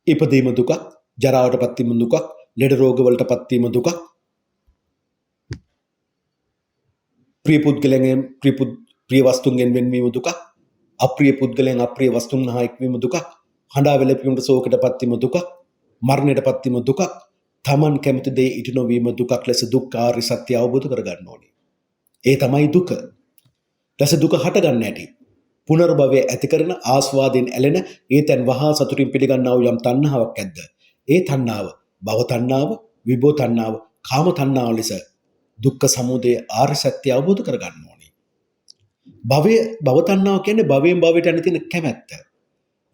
ඉපදීම දුකක්, ජරාවටපත් වීම දුකක්, ලෙඩ රෝග වලටපත් වීම දුකක්, ප්‍රිය පුද්ගලයන්ගෙන් ප්‍රිය වස්තුන්ගෙන් වෙන්වීම දුකක්, අප්‍රිය පුද්ගලයන් අප්‍රිය වස්තුන් හා එක්වීම දුකක්, හඬා වැළපීමට ශෝකයටපත් වීම දුකක්, මරණයටපත් වීම දුකක්, තමන් කැමති දේ ඉටු නොවීම දුකක් ලෙස දුක්ඛාර්ය සත්‍ය අවබෝධ කරගන්න ඕනේ. ඒ තමයි දුක. දැස දුක හටගන්න ඇති. පුනර්භවය ඇති කරන ආස්වාදයෙන් ඇලෙන ඒතෙන් වහා සතුටින් පිළිගන්නා වූ යම් තණ්හාවක් ඇද්ද? ඒ තණ්හාව භව තණ්හාව, විභව තණ්හාව, කාම තණ්හාව ලෙස දුක්ඛ සමුදය ආර්ය සත්‍ය අවබෝධ කරගන්න ඕනේ. භව තණ්හාව කියන්නේ භවයෙන් භවයට යන තියෙන කැමැත්ත.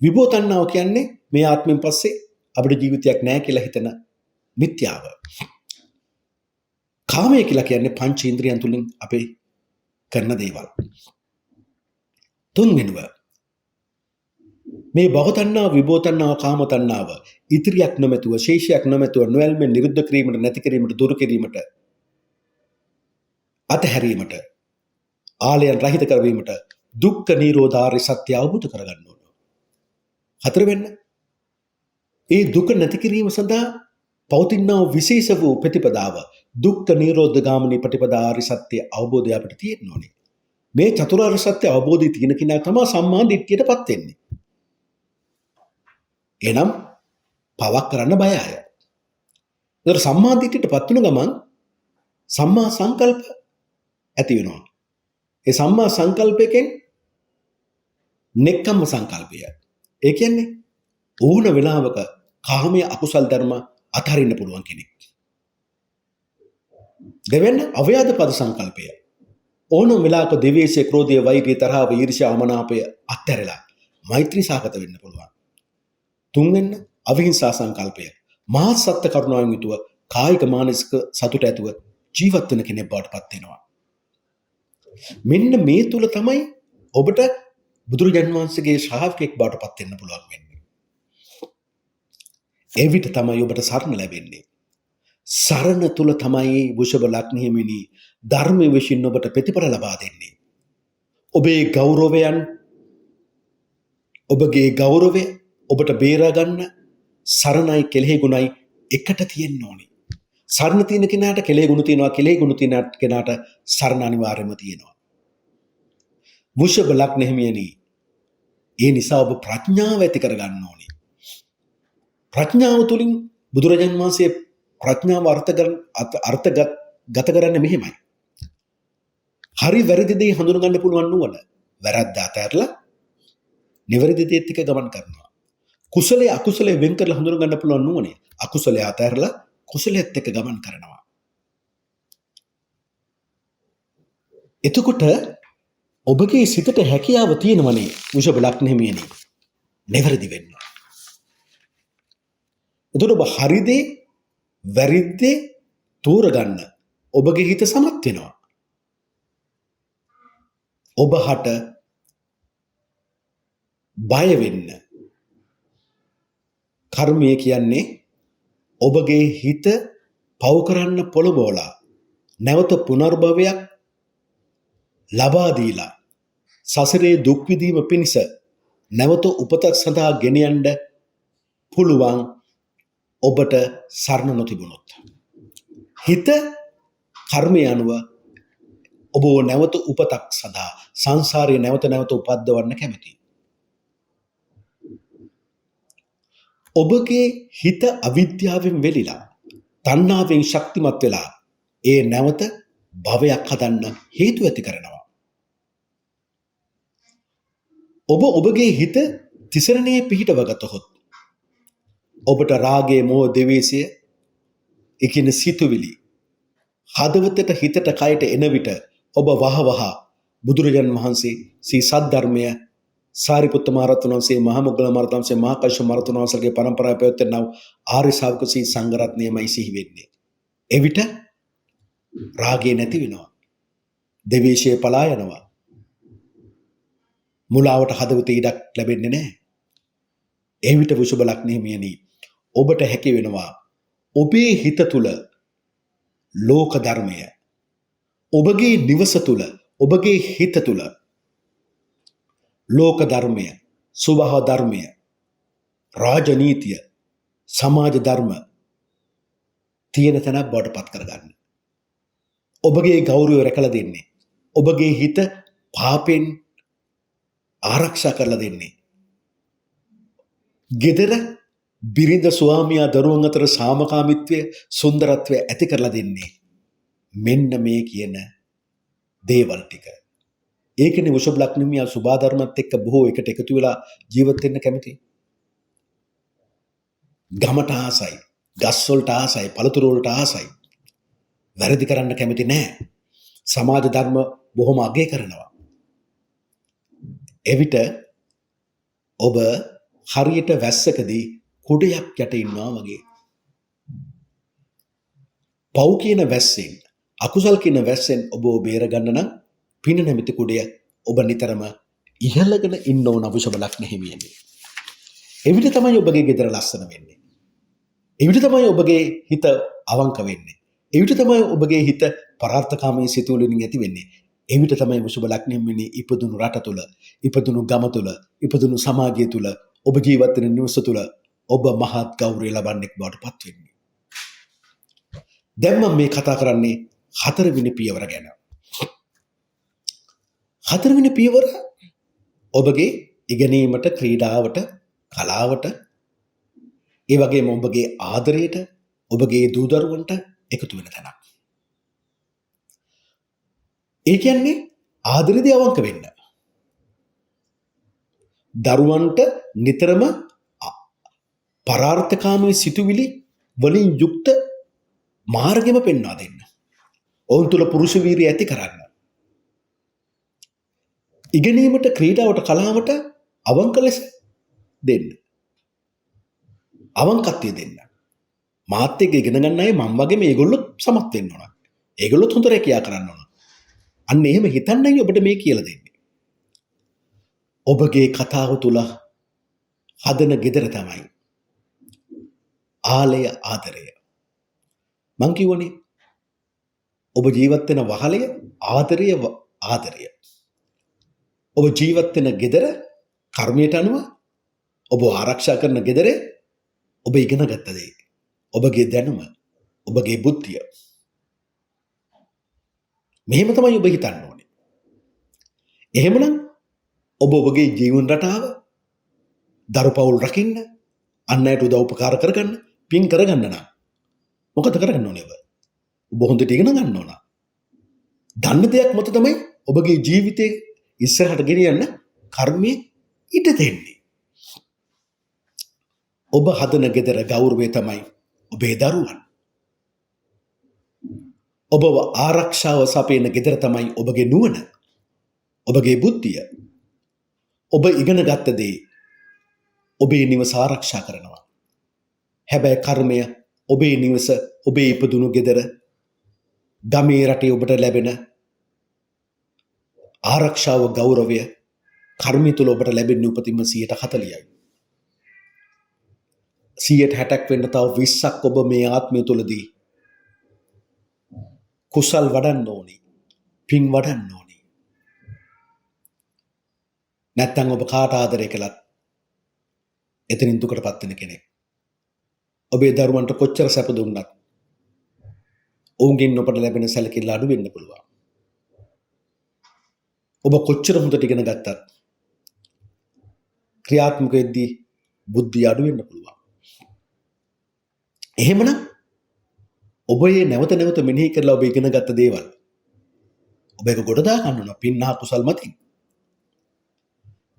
විභව තණ්හාව කියන්නේ මේ ආත්මෙන් පස්සේ අපිට ජීවිතයක් නැහැ කියලා හිතන මිත්‍යාව. කාමය කියලා කියන්නේ පංච ඉන්ද්‍රියන් තුලින් අපේ කරන දේවල්. තුන්වෙනුව මේ භව තණ්හාව, විභව තණ්හාව, කාම තණ්හාව ඉතිරියක් නොමැතුව, ශේෂයක් නොමැතුව නොයල්මෙන් නිරුද්ධ කිරීමට, නැති කිරීමට, දුරු කිරීමට, අතහැරීමට, ආලයන් රහිත කරවීමට දුක්ඛ නිරෝධාර්ය සත්‍ය අවබෝධ කරගන්න ඕන. හතරවෙන්න ඒ දුක නැති කිරීම සඳහා පවතිනා විශේෂ වූ ප්‍රතිපදාව දුක්ඛ නිරෝධ ගාමිනී ප්‍රතිපදා ආර්ය සත්‍ය අවබෝධය අපිට තියෙන්න ඕනේ. මේ චතුරාර්ය සත්‍ය අවබෝධය තියෙන කෙනා තමයි සම්මා දිට්ඨියටපත් වෙන්නේ. එනම් පවක් කරන්න බය අය. ඒතර සම්මා දිට්ඨියටපත් වෙන ගමන් සම්මා සංකල්ප ඇති වෙනවා. ඒ සම්මා සංකල්පයෙන් නෙක්ඛම්ම සංකල්පය. ඒ කියන්නේ ඕන වෙලාවක කාමයේ අකුසල් ධර්ම අතහරින්න පුළුවන් කෙනෙක්. දෙවෙනි අව්‍යාද පද සංකල්පය. ඕනම වෙලාවක ද්වේෂය, ක්‍රෝධය, වෛරය, තරහව, ඊර්ෂ්‍යා, අමනාපය අත්හැරලා මෛත්‍රී සාගත වෙන්න පුළුවන්. තුන්වෙනි අවිහිංසා සංකල්පය. මහත් සත්‍ය කරුණාවෙන් යුතුව කායික මානසික සතුට ඇතුව ජීවත් වෙන කෙනෙක් බවට පත් වෙනවා. මෙන්න මේ තුල තමයි ඔබට බුදුරජාණන් වහන්සේගේ ශ්‍රාවකෙක් බවට පත් වෙන්න පුළුවන් වෙන්නේ. ඒ විට තමයි ඔබට සරණ ලැබෙන්නේ. සරණ තුල තමයි වෘෂභ ලග්නෙහිමිනි ධර්මයේ විශ්ින් ඔබට ප්‍රතිඵල ලබා දෙන්නේ. ඔබේ ගෞරවය ඔබට බේරා ගන්න සරණයි කෙලෙහි ගුණයි එකට තියෙන්න ඕනේ. සරණ තියෙන කෙනාට කෙලෙහි ගුණ තියෙනවා, කෙලෙහි ගුණ තියෙන කෙනාට සරණ අනිවාර්යයෙන්ම තියෙනවා. වෘෂභ ලග්නෙහිමිනි ඒ නිසා ඔබ ප්‍රඥාව ඇති කර ගන්න ඕනේ. ප්‍රඥාව තුලින් බුදුරජාණන් වහන්සේ ප්‍රඥාව අර්ථගත කරන්නේ මෙහෙමයි. හරි වැරදි දේ හඳුනා ගන්න පුළුවන් නුවණ. වැරද්ද අතහැරලා නිවැරදි දේත් එක්ක ගමන් කරනවා. කුසලයේ අකුසලයේ වෙන් කරලා හඳුනා ගන්න පුළුවන් නුවණ. අකුසලයේ අතහැරලා කුසලයේත් එක්ක ගමන් කරනවා. එතකොට ඔබගේ සිතට හැකියාව තියෙනවනේ වෘෂභ ලග්නෙහිමියනි. නිවැරදි වෙන්න. එතකොට ඔබ හරිදේ වැරද්දේ තෝරගන්න ඔබගේ හිත සමත් වෙනවා. ඔබ හට බය වෙන්න. කර්මය කියන්නේ ඔබගේ හිත පව කරන්න පොළඹවලා නැවත පුනර්භවයක් ලබා දීලා සසරේ දුක් විඳීම පිණිස නැවත උපතක් සඳහා ගෙන යන්න පුළුවන් ඔබට සරණ නොතිබුණොත්. හිත කර්මය අනුව ඔබ නැවත උපතක් සඳහා සංසාරයේ නැවත උපද්දවන්න කැමතියි. ඔබගේ හිත අවිද්‍යාවෙන් වෙලිලා තණ්හාවෙන් ශක්තිමත් වෙලා ඒ නැවත භවයක් හදන්න හේතු ඇති කරනවා. ඔබගේ හිත තිසරණයේ පිහිටව ගතහොත් ඔබට රාගය, මෝහ, ද්වේෂය එකින සිතුවිලි හදවතට, හිතට, කයට එන විට ඔබ වහවහ බුදුරජාණන් වහන්සේ සී සද්ධර්මය සාරිපුත්ත මහ රහතන් වහන්සේ, මහා මොග්ගල මහ රහතන් වහන්සේ, මහා කශ්‍යප මහ රහතන් වහන්සේගේ පරම්පරාව පැවැත්වෙනා ආර්ය ශ්‍රාවක සී සංඝ රත්නයමයි සිහි වෙන්නේ. එවිට රාගය නැති වෙනවා. ද්වේෂය පලා යනවා. මුලාවට හදවතේ ඉඩක් ලැබෙන්නේ නැහැ. එවිට වෘෂභ ලග්නෙහිමියනි ඔබට හැකි වෙනවා ඔබේ හිත තුල ලෝක ධර්මය, ඔබගේ නිවස තුල, ඔබගේ හිත තුල ලෝක ධර්මය, ස්වභාව ධර්මය, රාජනීතිය, සමාජ ධර්ම තියෙන තැනක් බවට පත් කරගන්න. ඔබගේ ගෞරවය රැකලා දෙන්නේ. ඔබගේ හිත පාපෙන් ආරක්ෂා කරලා දෙන්නේ. ගෙදර බිරිඳ, ස්වාමියා, දරුවන් අතර සාමකාමීත්වය, සුන්දරත්වය ඇති කරලා දෙන්නේ. මෙන්න මේ කියන දේවල් ටික. ඒකනේ වෘෂභ ලග්නෙහිමියා සුභාධර්මත් එක්ක බොහෝ එකට එකතු වෙලා ජීවත් වෙන්න කැමති. ගමට ආසයි, ගස් වලට ආසයි, පළතුරු වලට ආසයි. වැරදි කරන්න කැමති නැහැ. සමාජ ධර්ම බොහොම අගය කරනවා. එවිට ඔබ හරියට වැස්සකදී කුඩයක් යට ඉන්නවා වගේ. පව් කියන වැස්සෙන්, අකුසල් කියන වැස්සෙන් ඔබ බේර ගන්න නම් පින නැමැති කුඩය ඔබ නිතරම ඉහළගෙන ඉන්න ඕන වෘෂභ ලග්නෙහිමියනි. එවිට තමයි ඔබගේ ගෙදර ලස්සන වෙන්නේ. එවිට තමයි ඔබගේ හිත අවංක වෙන්නේ. එවිට තමයි ඔබගේ හිත පරාර්ථකාමී සිතුවිලි වලින් ඇති වෙන්නේ. එවිට තමයි වෘෂභ ලග්නෙහිමියනි ඉපදුණු රට තුල, ඉපදුණු ගම තුල, ඉපදුණු සමාජය තුල, ඔබ ජීවත් වෙන නිවස තුල ඔබ මහත් ගෞරවය ලබන්නෙක් බවට පත් වෙන්නේ. දැන් මම මේ කතා කරන්නේ 4 වෙනි පියවර ගැන. හතරවෙනි පියවර ඔබගේ ඉගෙනීමට, ක්‍රීඩාවට, කලාවට, ඒ වගේම ඔබගේ ආදරයට, ඔබගේ දූ දරුවන්ට එකතු වෙන තැනක්. ඒ කියන්නේ ආදරේදී අවංක වෙන්න. දරුවන්ට නිතරම පරාර්ථකාමී සිතුවිලි වලින් යුක්ත මාර්ගෙම පෙන්වා දෙන්න. ඔවුන් තුළ පුරුෂ වීරිය ඇති කරන්න. ඉගෙනීමට, ක්‍රීඩාවට, කලාවට අවංක ලෙස දෙන්න. අවංකත්වය දෙන්න. මාත් එක්ක ඉගෙන ගන්න අය මම වගේ මේගොල්ලොත් සමත් වෙන්න ඕන. ඒගොල්ලොත් හොඳ රැකියාව කරන්න ඕන. අන්න එහෙම හිතන්නයි ඔබට මේ කියලා දෙන්නේ. ඔබගේ කතාව තුළ හදන ගෙදර තමයි ආලය ආදරය. මං කිව්වනේ ඔබ ජීවත් වෙන වහලය ආදරය ආදරය. ඔබ ජීවත් වෙන ගෙදර කර්මයට අනුව ඔබ ආරක්ෂා කරන ගෙදර ඔබ ඉගෙන ගත්ත දේ. ඔබගේ දැනුම, ඔබගේ බුද්ධිය. මෙහෙම තමයි ඔබ හිතන්න ඕනේ. එහෙමනම් ඔබ ඔබගේ ජීවන රටාව දරු පවුල් රකින්න, අන් අයට උදව් උපකාර කරගන්න, පින් කරගන්න නම් මොකද කරගන්න ඕනේ ඔබ? ඔබ හොඳට ඉගෙන ගන්න ඕන. දන්න දෙයක් මත තමයි ඔබගේ ජීවිතේ ඉස්සරහට ගෙනියන්න කර්මයේ ඉඩ දෙන්නේ. ඔබ හදන ගෙදර ගෞරවය තමයි ඔබේ දරුවන්. ඔබව ආරක්ෂාව සපයන ගෙදර තමයි ඔබගේ නුවණ, ඔබගේ බුද්ධිය. ඔබ ඉගෙන ගත්ත දේ ඔබේ නිවස ආරක්ෂා කරනවා. හැබැයි කර්මය ඔබේ නිවස, ඔබේ ඉපදුණු ගෙදර, ගමේ රටේ ඔබට ලැබෙන ආරක්ෂාව, ගෞරවය කර්මය තුළ ඔබට ලැබෙන්නේ උපතින්ම 40%යි. 60%ක් වෙන්න තව 20ක් ඔබ මේ ආත්මය තුළදී කුසල් වඩන්න ඕනි, පින් වඩන්න ඕනි. නැත්තම් ඔබ කාට ආදරය කළත් එතනින් දුකටපත් වෙන කෙනෙක්. ඔබේ දරුවන්ට කොච්චර සැප දුන්නත් ඔවුන්ගෙන් ඔබට ලැබෙන සැලකිල්ල අඩු වෙන්න පුළුවන්. ඔබ කොච්චර හොඳට ඉගෙන ගත්තත් ක්‍රියාත්මක වෙද්දී බුද්ධිය අඩු වෙන්න පුළුවන්. එහෙමනම් ඔබ මේ නැවත නැවත මෙනෙහි කරලා ඔබ ඉගෙන ගත්ත දේවල් ඔබ ඒක ගොඩ දා ගන්න ඕන පින්නා කුසල් මතින්.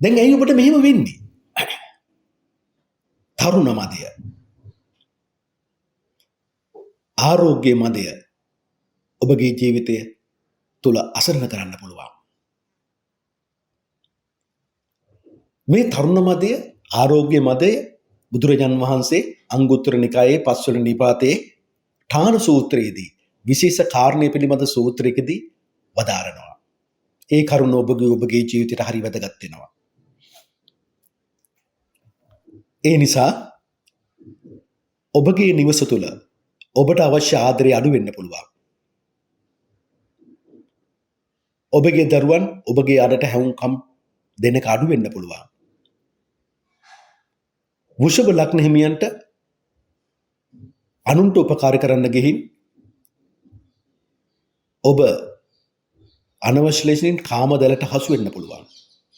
දැන් ඇයි ඔබට මෙහෙම වෙන්නේ? තරුණ මදය, ආරෝග්‍ය මදය ඔබගේ ජීවිතය තුළ අසරණ කරන්න පුළුවන්. මේ තරුණ මදය, ආරෝග්‍ය මදය බුදුරජාන් වහන්සේ අංගුත්තර නිකායේ 5 වෙනි නිපාතයේ ඨාන සූත්‍රයේදී විශේෂ කාරණේ පිළිබඳ සූත්‍රයකදී වදාරනවා. ඒ කරුණ ඔබගේ ජීවිතයට හරි වැදගත් වෙනවා. ඒ නිසා ඔබගේ නිවස තුළ ඔබට අවශ්‍ය ආදරය අඩු වෙන්න පුළුවන්. ඔබගේ දරුවන් ඔබගේ අඩට හැවුම්කම් දෙන එක අඩු වෙන්න පුළුවන්. වෘෂභ ලග්න හිමියන්ට අනුන්ට උපකාර කරන්න ගිහින් ඔබ අනවශ්‍ය ලෙසින් කාමදලට හසු වෙන්න පුළුවන්.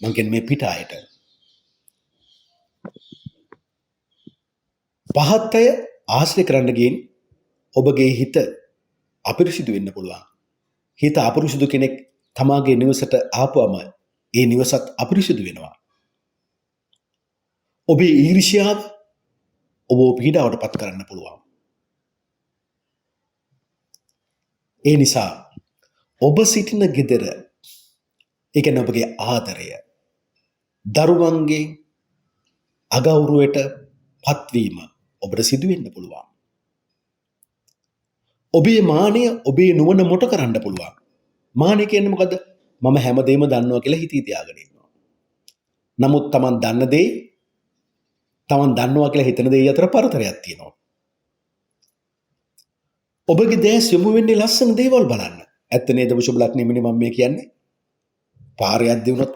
මං කියන්නේ මේ පිට අයට. පහත් අය ආශ්‍රය කරන්න ගිහින් ඔබගේ හිත අපිරිසිදු වෙන්න පුළුවන්. හිත අපිරිසිදු කෙනෙක් තමාගේ නිවසට ආපුවම ඒ නිවසත් අපිරිසිදු වෙනවා. ඔබේ ඊර්ෂ්‍යාව ඔබ පීඩාවට පත් කරන්න පුළුවන්. ඒ නිසා ඔබ සිටින ගෙදර, ඒ කියන්නේ ඔබගේ ආදරය, දරුවන්ගේ අගෞරවයට පත්වීම ඔබට සිදු වෙන්න පුළුවන්. ඔබේ මානය, ඔබේ නුවණ මොට කරන්න පුළුවන්. මානය කියන්නේ මොකද? මම හැමදේම දන්නවා කියලා හිතී තියාගෙන ඉන්නවා. නමුත් Taman දන්න දේ, Taman දන්නවා කියලා හිතන දේ අතර පරතරයක් තියෙනවා. ඔබගේ දැස් යොමු වෙන්නේ ලස්සන දේවල් බලන්න. ඇත්ත නේද වෘෂභ ලග්නෙ මම මේ කියන්නේ? පාරේ යද්දී වුණත්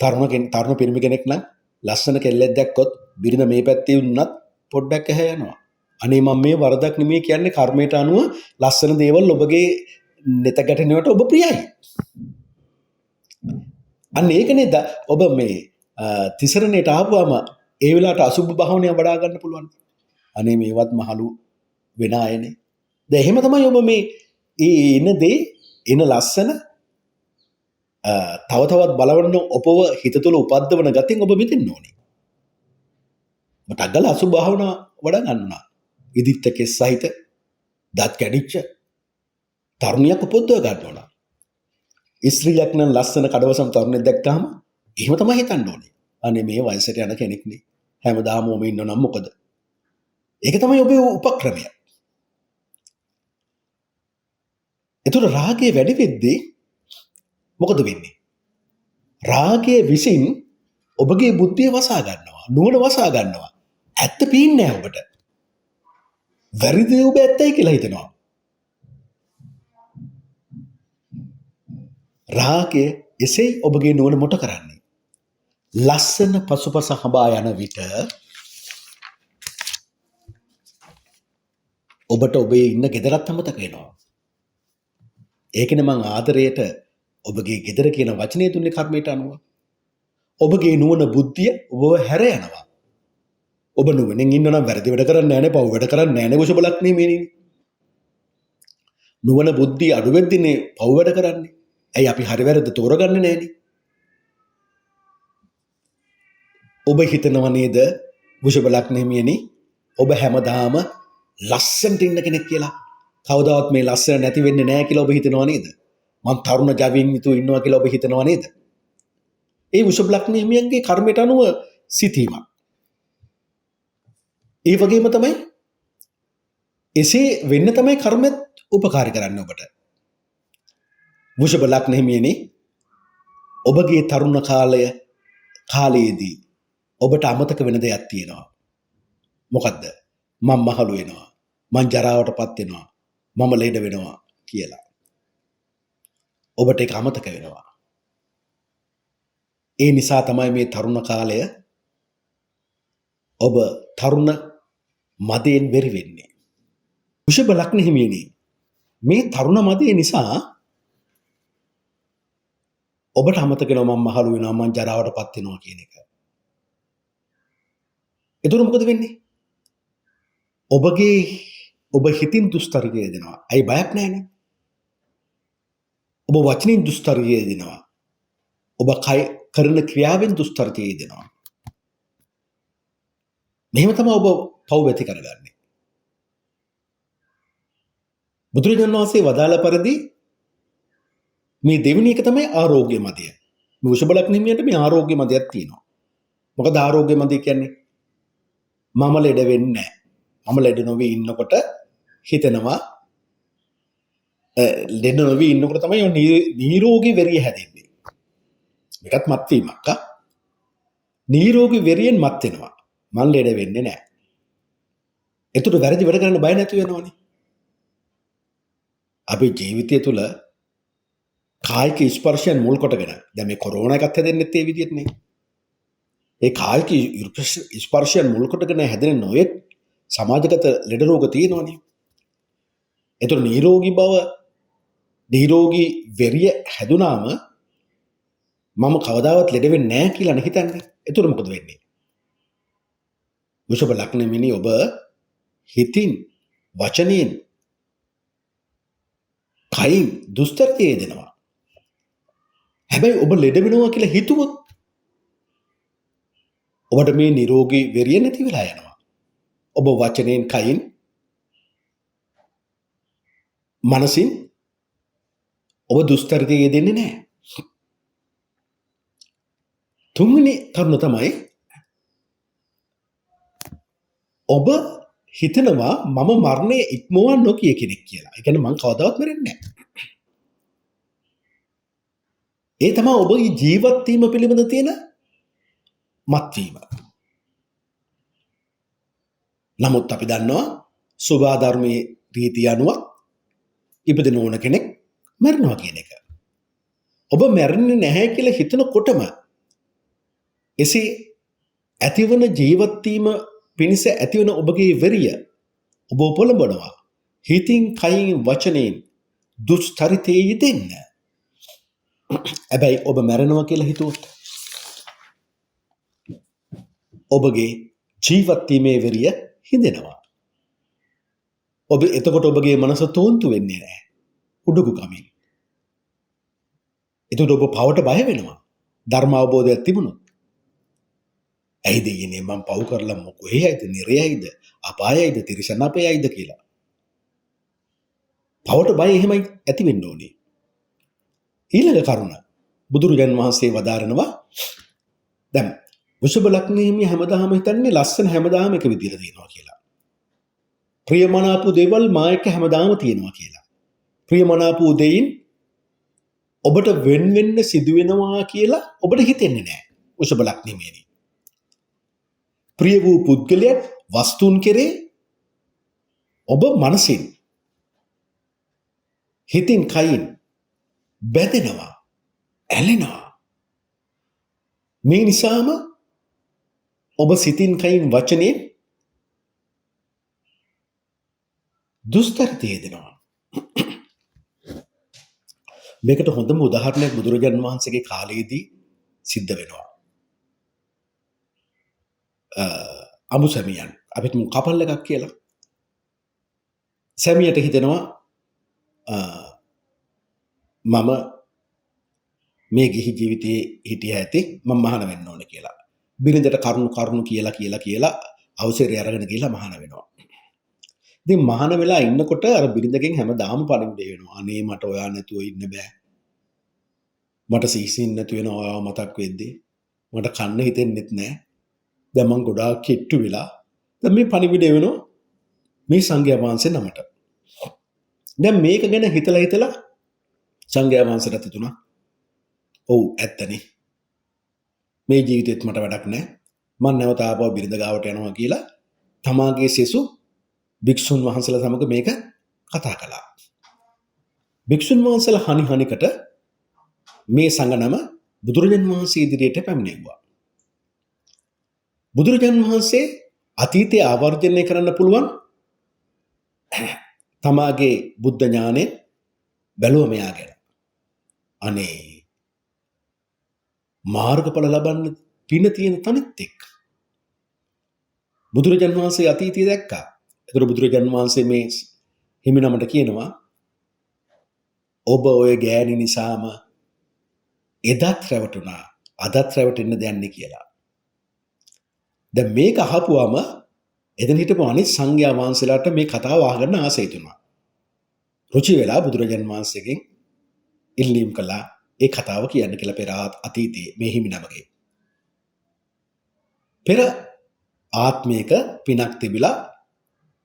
තරුණ පිරිමි කෙනෙක් නම් ලස්සන කෙල්ලෙක් දැක්කොත් බිරිඳ මේ පැත්තේ වුණත් පොඩ්ඩක් ඇහැ යනවා. අනේ මම මේ වරදක් නෙමෙයි කියන්නේ, කර්මයට අනුව ලස්සන දේවල් ඔබගේ නෙත ගැටෙනවට ඔබ ප්‍රියයි. අන්න ඒකනේ ඔබ මේ තිසරණයට ආපුවම ඒ වෙලාවට අසුභ භාවනය වඩා ගන්න පුළුවන්. අනේ මේවත් මහලු වෙන අයනේ. දැන් එහෙම තමයි ඔබ මේ එන දේ එන ලස්සන තව තවත් බලවන්න ඔබව හිත තුළ උපද්දවන ගතියෙන් ඔබ මෙතෙන්න ඕනේ. මටගල අසුභ භාවනා වඩා ගන්නවා. ඉදිත්ත කෙස් සහිත දත් කැඩිච්ච තරුණියක් උපද්දව ගන්න ඕන. ස්ත්‍රියක් නම් ලස්සන කඩවසම් තරුණියක් දැක්කම එහෙම තමයි හිතන්න ඕනේ. අනේ මේ වයසට යන කෙනෙක් නේ. හැමදාම ඔබ ඉන්න නම් මොකද? ඒක තමයි ඔබේ උපක්‍රමය. එතකොට රාගය වැඩි වෙද්දී මොකද වෙන්නේ? රාගය විසින් ඔබගේ බුද්ධිය වසා ගන්නවා. නුවණ වසා ගන්නවා. ඇත්ත පේන්නේ නැහැ ඔබට. වැරදි ඔබ ඇත්තයි කියලා හිතනවා. රාගය එසේ ඔබගේ නුවණ මොට කරන්නේ? ලස්සන පසුපස හඹා යන විට ඔබට ඔබේ ඉන්න ගෙදරත් අමතක වෙනවා. ඒකනේ මං ආදරයට ඔබගේ ගෙදර කියන වචනේ දුන්නේ කර්මයට අනුව. ඔබගේ නුවණ බුද්ධිය ඔබව හැර යනවා. ඔබ නුවණින් ඉන්නනම් වැරදි වැඩ කරන්නේ නැහැ නේ, පව් වැඩ කරන්නේ නැහැ නේ, කුසබලක් නෙමෙයි. නුවණ බුද්ධිය අඩු වෙද්දිනේ පව් වැඩ කරන්නේ. ඇයි අපි හරි වැරද්ද තෝරගන්නේ නැහනේ? ඔබ හිතනව නේද කුසබලක් නෙමෙයිනේ ඔබ හැමදාම ලස්සනට ඉන්න කෙනෙක් කියලා? කවදාවත් මේ ලස්සන නැති වෙන්නේ නැහැ කියලා ඔබ හිතනව නේද? මං තරුණ ජවයෙන් යුතුව ඉන්නවා කියලා ඔබ හිතනව නේද? ඒ වෘෂභ ලග්න හිමියන්ගේ කර්මයට අනුව සිටීමක්. ඒ වගේම තමයි එසේ වෙන්න තමයි කර්මෙත් උපකාරී කරන්නේ ඔබට. වෘෂභ ලග්න හිමියනේ ඔබගේ තරුණ කාලයේදී ඔබට අමතක වෙන දෙයක් තියෙනවා. මොකද්ද? මම මහලු වෙනවා. මං ජරාවටපත් වෙනවා. මම ලෙඩ වෙනවා කියලා. ඔබට ඒක අමතක වෙනවා. ඒ නිසා තමයි මේ තරුණ කාලය ඔබ තරුණ මදයෙන් වෙරි වෙන්නේ. වෘෂභ ලග්න හිමියනි මේ තරුණ මදය නිසා ඔබට අමතක වෙනවා මම මහලු වෙනවා මම ජරාවටපත් වෙනවා කියන එක. එතකොට මොකද වෙන්නේ? ඔබ හිතින් දුස්තරිතය දෙනවා. ඇයි බයක් නැහැනේ? ඔබ වචනින් දුස්තරිතය දෙනවා. ඔබ කය කරන ක්‍රියාවෙන් දුස්තරිතය දෙනවා. මෙහෙම තමයි ඔබ පව් ඇති කරගන්නේ. බුදුරජාණන් වහන්සේ වදාළ පරිදි මේ දෙවෙනි එක තමයි ආරෝග්‍ය මදය. මේ වෘෂභ ලග්න හිමියන්ට මේ ආරෝග්‍ය මදයක් තියෙනවා. මොකද ආරෝග්‍ය මදය කියන්නේ? මම ලෙඩ වෙන්නේ නැහැ. මම ලෙඩ නොවි ඉන්නකොට හිතනවා ලෙඩ නොවි ඉන්නකොට තමයි නිරෝගී වෙරිය හැදෙන්නේ. මේකත් මත් වීමක්. නිරෝගී වෙරියෙන් මත් වෙනවා. මම ලෙඩ වෙන්නේ නැහැ. ඒතර වැරදි වැඩ කරන්න බය නැති වෙනවනේ. අපේ ජීවිතය තුළ කායික ස්පර්ශයන් මුල් කොටගෙන දැන් මේ කොරෝනා එකත් හැදෙන්නෙත් ඒ විදිහටනේ. ඒ කායික ස්පර්ශයන් මුල් කොටගෙන හැදෙන නොයෙක් සමාජගත ලෙඩ රෝග තියෙනවනේ. ඒතර නිරෝගී වෙරිය හැදුනාම මම කවදාවත් ලෙඩ වෙන්නේ නැහැ කියලා නේ හිතන්නේ. ඒතර මොකද වෙන්නේ? වෘෂභ ලග්න මිනි ඔබ හිතින් වචනයෙන් කයින් දුස්තරතේ දෙනවා. හැබැයි ඔබ ලෙඩ වෙනවා කියලා හිතුවොත් ඔබට මේ නිරෝගී වෙරිය නැති වෙලා යනවා. ඔබ වචනයෙන් කයින් මනසින් ඔබ දුස්තරතේ දෙන්නේ නැහැ. තුන්වෙනි කරුණ තමයි ඔබ හිතනවා මම මරණය ඉක්මවන්න නොකිය කෙනෙක් කියලා. ඒ කියන්නේ මං කවදාවත් මැරෙන්නේ නැහැ. ඒ තමයි ඔබගේ ජීවත් වීම පිළිබඳ තියෙන මත්වීම. නමුත් අපි දන්නවා සුභාධර්මයේ රීතිය අනුව ඉපදෙන ඕන කෙනෙක් මැරෙනවා කියන එක. ඔබ මැරෙන්නේ නැහැ කියලා හිතනකොටම එසේ ඇතිවන ජීවත් වීම පිණිස ඇතිවන ඔබගේ වෙරිය ඔබ පොළඹනවා. හිතින් කයින් වචනයෙන් දුස්තරිතේ යෙදෙන්න. හැබැයි ඔබ මැරෙනවා කියලා හිතුවොත් ඔබගේ ජීවත් වීමේ වෙරිය හිඳෙනවා. ඔබ එතකොට ඔබගේ මනස තෝන්තු වෙන්නේ නැහැ. උඩුකු කමින්. එතකොට ඔබ පවට බය වෙනවා. ධර්ම අවබෝධයක් තිබුණොත්. ඇයිද යන්නේ මම පව් කරලා මොකේ යයිද නිරයයිද අපායයිද තිරිසන් අපයයිද කියලා. පවට බය එහෙමයි ඇති වෙන්න ඕනේ. ඊළඟ කරුණ බුදුරජාන් වහන්සේ වදාරනවා දැන් වෘෂභ ලග්නෙහිමි හැමදාම හිතන්නේ ලස්සන හැමදාම එක විදිහට තියෙනවා කියලා. ප්‍රියමනාප දේවල් මා එක්ක හැමදාම තියෙනවා කියලා. ප්‍රියමනාප දෙයින් ඔබට වෙන වෙන්න සිදු වෙනවා කියලා ඔබට හිතෙන්නේ නැහැ. වෘෂභ ලග්නෙහිමි. ප්‍රිය වූ පුද්ගලයන් වස්තුන් කෙරේ ඔබ මනසින් හිතින් කයින් බැඳෙනවා ඇලෙනවා. මේ නිසාම ඔබ සිතින් කයින් වචනෙන් දුස්තරතය දෙනවා. මේකට හොඳම උදාහරණයක් බුදුරජාණන් වහන්සේගේ කාලයේදී සිද්ධ වෙනවා. අමු සැමියන් අපිට කපල් එකක් කියලා. සැමියට හිතෙනවා මම මේ ගිහි ජීවිතයේ හිටිය ඇති මම මහාන වෙන්න ඕන කියලා. බිරිඳට කරුණු කියලා අවසරය අරගෙන ගිහලා මහාන වෙනවා. ඉතින් මහාන වෙලා ඉන්නකොට අර බිරිඳගෙන් හැමදාම පණිවිඩය වෙනවා. අනේ මට ඔයා නැතුව ඉන්න බෑ. මට සීසින් නැතු වෙනවා ඔයාව මතක් වෙද්දී. මට කන්න හිතෙන්නෙත් නෑ. දැන් මං ගොඩාක් කිට්ටු වෙලා දැන් මේ පණිවිඩය වෙනවා මේ සංඝයා වහන්සේ නමට. දැන් මේක ගැන හිතලා සංඝයා වහන්සේට හිතුණා ඔව් ඇත්තනේ. මේ ජීවිතෙත් මට වැඩක් නැහැ. මම නැවත ආපහු බිරිඳ ගාවට යනවා කියලා තමාගේ සෙසු භික්ෂුන් වහන්සේලා සමග මේක කතා කළා. භික්ෂුන් වහන්සේලා හනිකට මේ සංගනම බුදුරජාණන් වහන්සේ ඉදිරියට පැමිණෙව්වා. බුදුරජාණන් වහන්සේ අතීතය ආවර්ජනය කරන්න පුළුවන් තමාගේ බුද්ධ ඥානෙ බැලුව මෙයා ගැන. අනේ මාර්ගඵල ලබන්න පින තියෙන තනිත් එක්ක බුදුරජාණන් වහන්සේ අතීතය දැක්කා. ඒතර බුදුරජාණන් වහන්සේ මේ හිමිනමට කියනවා ඔබ ඔය ගෑණි නිසාම එදත් රැවටුණා අදත් රැවටෙන්න දෙන්නේ කියලා. දැන් මේක අහපුවම එතන හිටපු අනිත් සංඝයා වහන්සේලාට මේ කතාව අහගන්න ආසයි හිතුණා. රුචි වෙලා බුදුරජාණන් වහන්සේගෙන් ඉල්ලීම් කළා ඒ කතාව කියන්න කියලා පෙර අතීතයේ මේ හිමිනමගේ. පෙර ආත්මයක පිනක් තිබිලා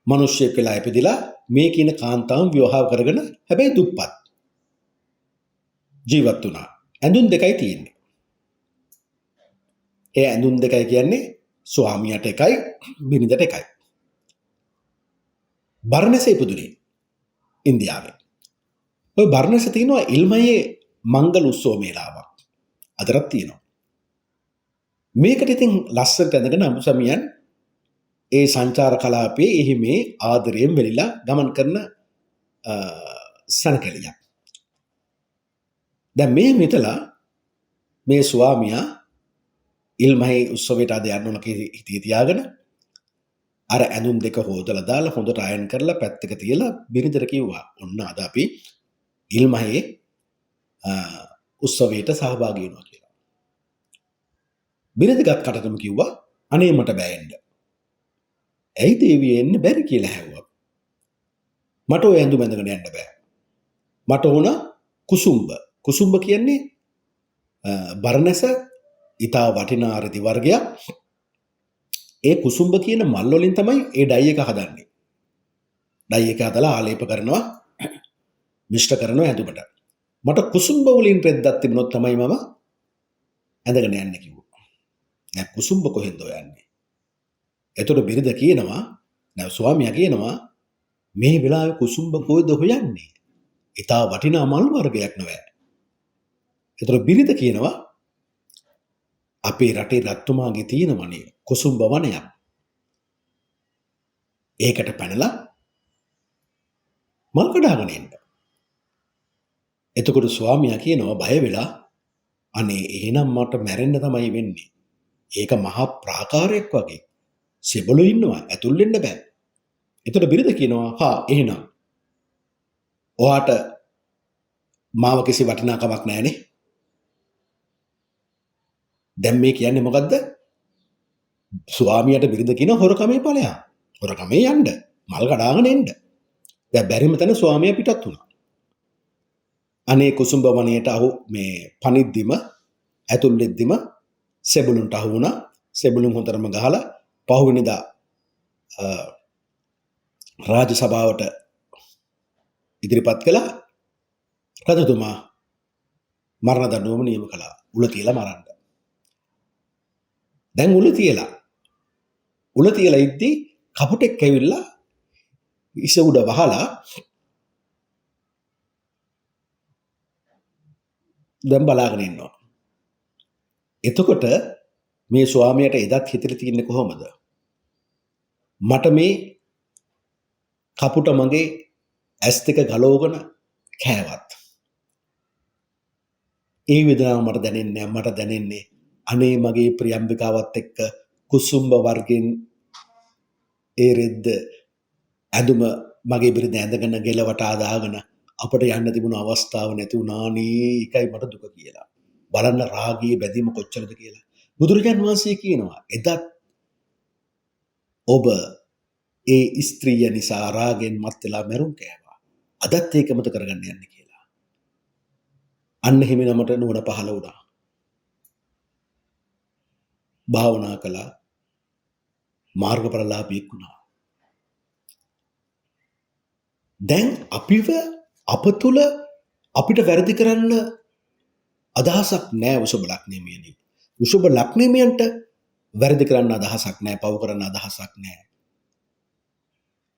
මිනිස්සෙක් වෙලා ඉපදිලා මේ කියන කාන්තාවන් විවාහ කරගෙන හැබැයි දුප්පත් ජීවත් වුණා. ඇඳුම් දෙකයි තියෙන්නේ. ඒ ඇඳුම් දෙකයි කියන්නේ ස්වාමියාට එකයි බිරිඳට එකයි. බර්ණසේ ඉපදුනේ ඉන්දියාවේ. ඔය බර්ණස තියෙනවා ඉල්මයේ මංගල උත්සව මේලාවක්. අදටත් තියෙනවා. මේකට ඉතින් ලස්සනට ඇඳගෙන අමුසමියන් ඒ සංචාර කලාපයේ එහි මේ ආදරයෙන් වෙලිලා ගමන් කරන සනකලියක්. දැන් මේ මෙතලා මේ ස්වාමියා ඉල්මහි උත්සවයට අද යන්න ඕන කියලා හිතේ තියාගෙන අර ඇඳුම් දෙක හොදලා දාලා හොඳට අයන් කරලා පැත්තක තියලා බිරිඳට කිව්වා ඔන්න අද අපි ඉල්මහේ උත්සවයට සහභාගී වෙනවා කියලා. බිරිඳ ගත් කටටම කිව්වා අනේ මට බෑ එන්න. ඇයි දේවිය එන්න බැරි කියලා හැවුවා. මට ඔය ඇඳුම් ඇඳගෙන යන්න බෑ. මට ඕන කුසුම්බ. කුසුම්බ කියන්නේ බර්ණස ඉතා වටිනා රෙදි වර්ගයක්. ඒ කුසුම්බ කියන මල් වලින් තමයි ඒ ඩයි එක හදන්නේ. ඩයි එක හදලා ආලේප කරනවා මිශ්‍ර කරනවා ඇඳුමට. මට කුසුම්බ වලින් රෙද්දක් තිබුණොත් තමයි මම ඇඳගෙන යන්නේ කිව්වා. නෑ කුසුම්බ කොහෙන්ද යන්නේ? එතකොට බිරිඳ කියනවා නෑ ස්වාමියා කියනවා මේ වෙලාවේ කුසුම්බ කොහෙද හොයන්නේ? ඉතා වටිනා මල් වර්ගයක් නෑ. එතකොට බිරිඳ කියනවා අපේ රටේ රත්තුමාගේ තියෙනවනේ කුසුම්බ වනයක්. ඒකට පැනලා මල් කඩාගෙන එන්න. එතකොට ස්වාමියා කියනවා බය වෙලා අනේ එහෙනම් මට මැරෙන්න තමයි වෙන්නේ. ඒක මහා ප්‍රාකාරයක් වගේ. සෙබළු ඉන්නවා ඇතුල් වෙන්න බෑ. එතකොට බිරිඳ කියනවා හා එහෙනම් ඔයාට මාව කිසි වටිනාකමක් නැහැනේ. දැන් මේ කියන්නේ මොකද්ද? ස්වාමියාට බිරිඳ කියන හොරකමේ ඵලයක්. හොරකමේ යන්න. මල් කඩාගෙන එන්න. දැන් බැරිම තැන ස්වාමියා පිටත් වුණා. අනේ කුසුම්බ වනයේට අහු මේ පනිද්දිම ඇතුල් වෙද්දිම සෙබළුන්ට අහු වුණා. සෙබළුන් හොඳටම ගහලා පහුවෙනිදා රාජ සභාවට ඉදිරිපත් කළා. රජතුමා මරණ දඬුවම නියම කළා. උල තියලා මරන්න. දැන් උල තියලා ඉද්දි කපුටෙක් ඇවිල්ලා ඉස උඩ වහලා දැන් බලාගෙන ඉන්නවා. එතකොට මේ ස්වාමියාට එදත් හිතලා තින්නේ කොහොමද? මට මේ කපුට මගේ ඇස් දෙක ගලවගෙන කෑවත් ඒ වේදනාව මට දැනෙන්නේ නැහැ. මට දැනෙන්නේ අනේ මගේ ප්‍රියම්බිකාවත් එක්ක කුසුම්බ වර්ගෙන් ඒ රෙද්ද ඇඳුම මගේ බිරිඳ ඇඳගෙන ගෙලවට ආදාගෙන අපට යන්න තිබුණු අවස්ථාව නැති වුණානේ. ඒකයි මට දුක කියලා. බලන්න රාගයේ බැඳීම කොච්චරද කියලා. බුදුරජාන් වහන්සේ කියනවා එදත් ඔබ ඒ ස්ත්‍රිය නිසා රාගෙන් මත් වෙලා මැරුම් කෑවා. අදත් ඒකමත කරගන්න යන්න කියලා. අන්න හිමිනමට නුවණ පහළ වුණා. භාවනා කළා. මාර්ගඵලලාභී වුණා. දැන් අප තුල අපිට වැරදි කරන්න අදහසක් නැහැ වෘෂභ ලග්නෙමියනි. වෘෂභ ලග්නෙමියන්ට වැරදි කරන්න අදහසක් නැහැ, පව කරන්න අදහසක් නැහැ.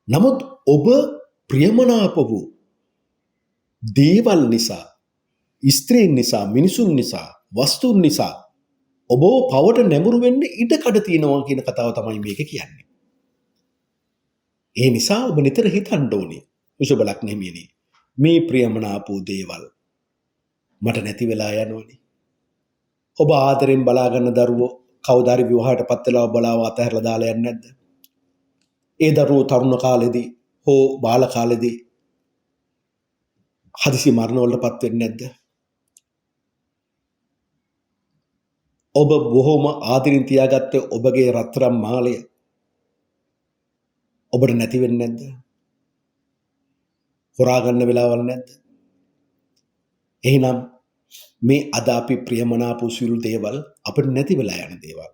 නමුත් ඔබ ප්‍රියමනාප වූ දේවල් නිසා, ස්ත්‍රීන් නිසා, මිනිසුන් නිසා, වස්තුන් නිසා ඔබ පවට නැඹුරු වෙන්න ඉඩ කඩ තියෙනවා කියන කතාව තමයි මේක කියන්නේ. ඒ නිසා ඔබ නිතර හිතන්න ඕනේ වෘෂභ ලග්නෙමියනි මේ ප්‍රියමනාප වූ දේවල් මට නැති වෙලා යනෝනේ. ඔබ ආදරෙන් බලාගන්න දරුවෝ කවදාරි විවාහයට පත් වෙලා බලාව අතහැරලා දාලා යන්නේ නැද්ද? ඒ දරුවෝ තරුණ කාලෙදී හෝ බාල කාලෙදී හදිසි මරණ වලටපත් වෙන්නේ නැද්ද? ඔබ බොහොම ආදරෙන් තියාගත්ත ඔබගේ රත්තරන් මාලය ඔබට නැති වෙන්නේ නැද්ද? හොරා ගන්න වෙලාවල් නැද්ද? එහෙනම් මේ අද අපි ප්‍රියමනාප සියලු දේවල් අපිට නැති වෙලා යන දේවල්.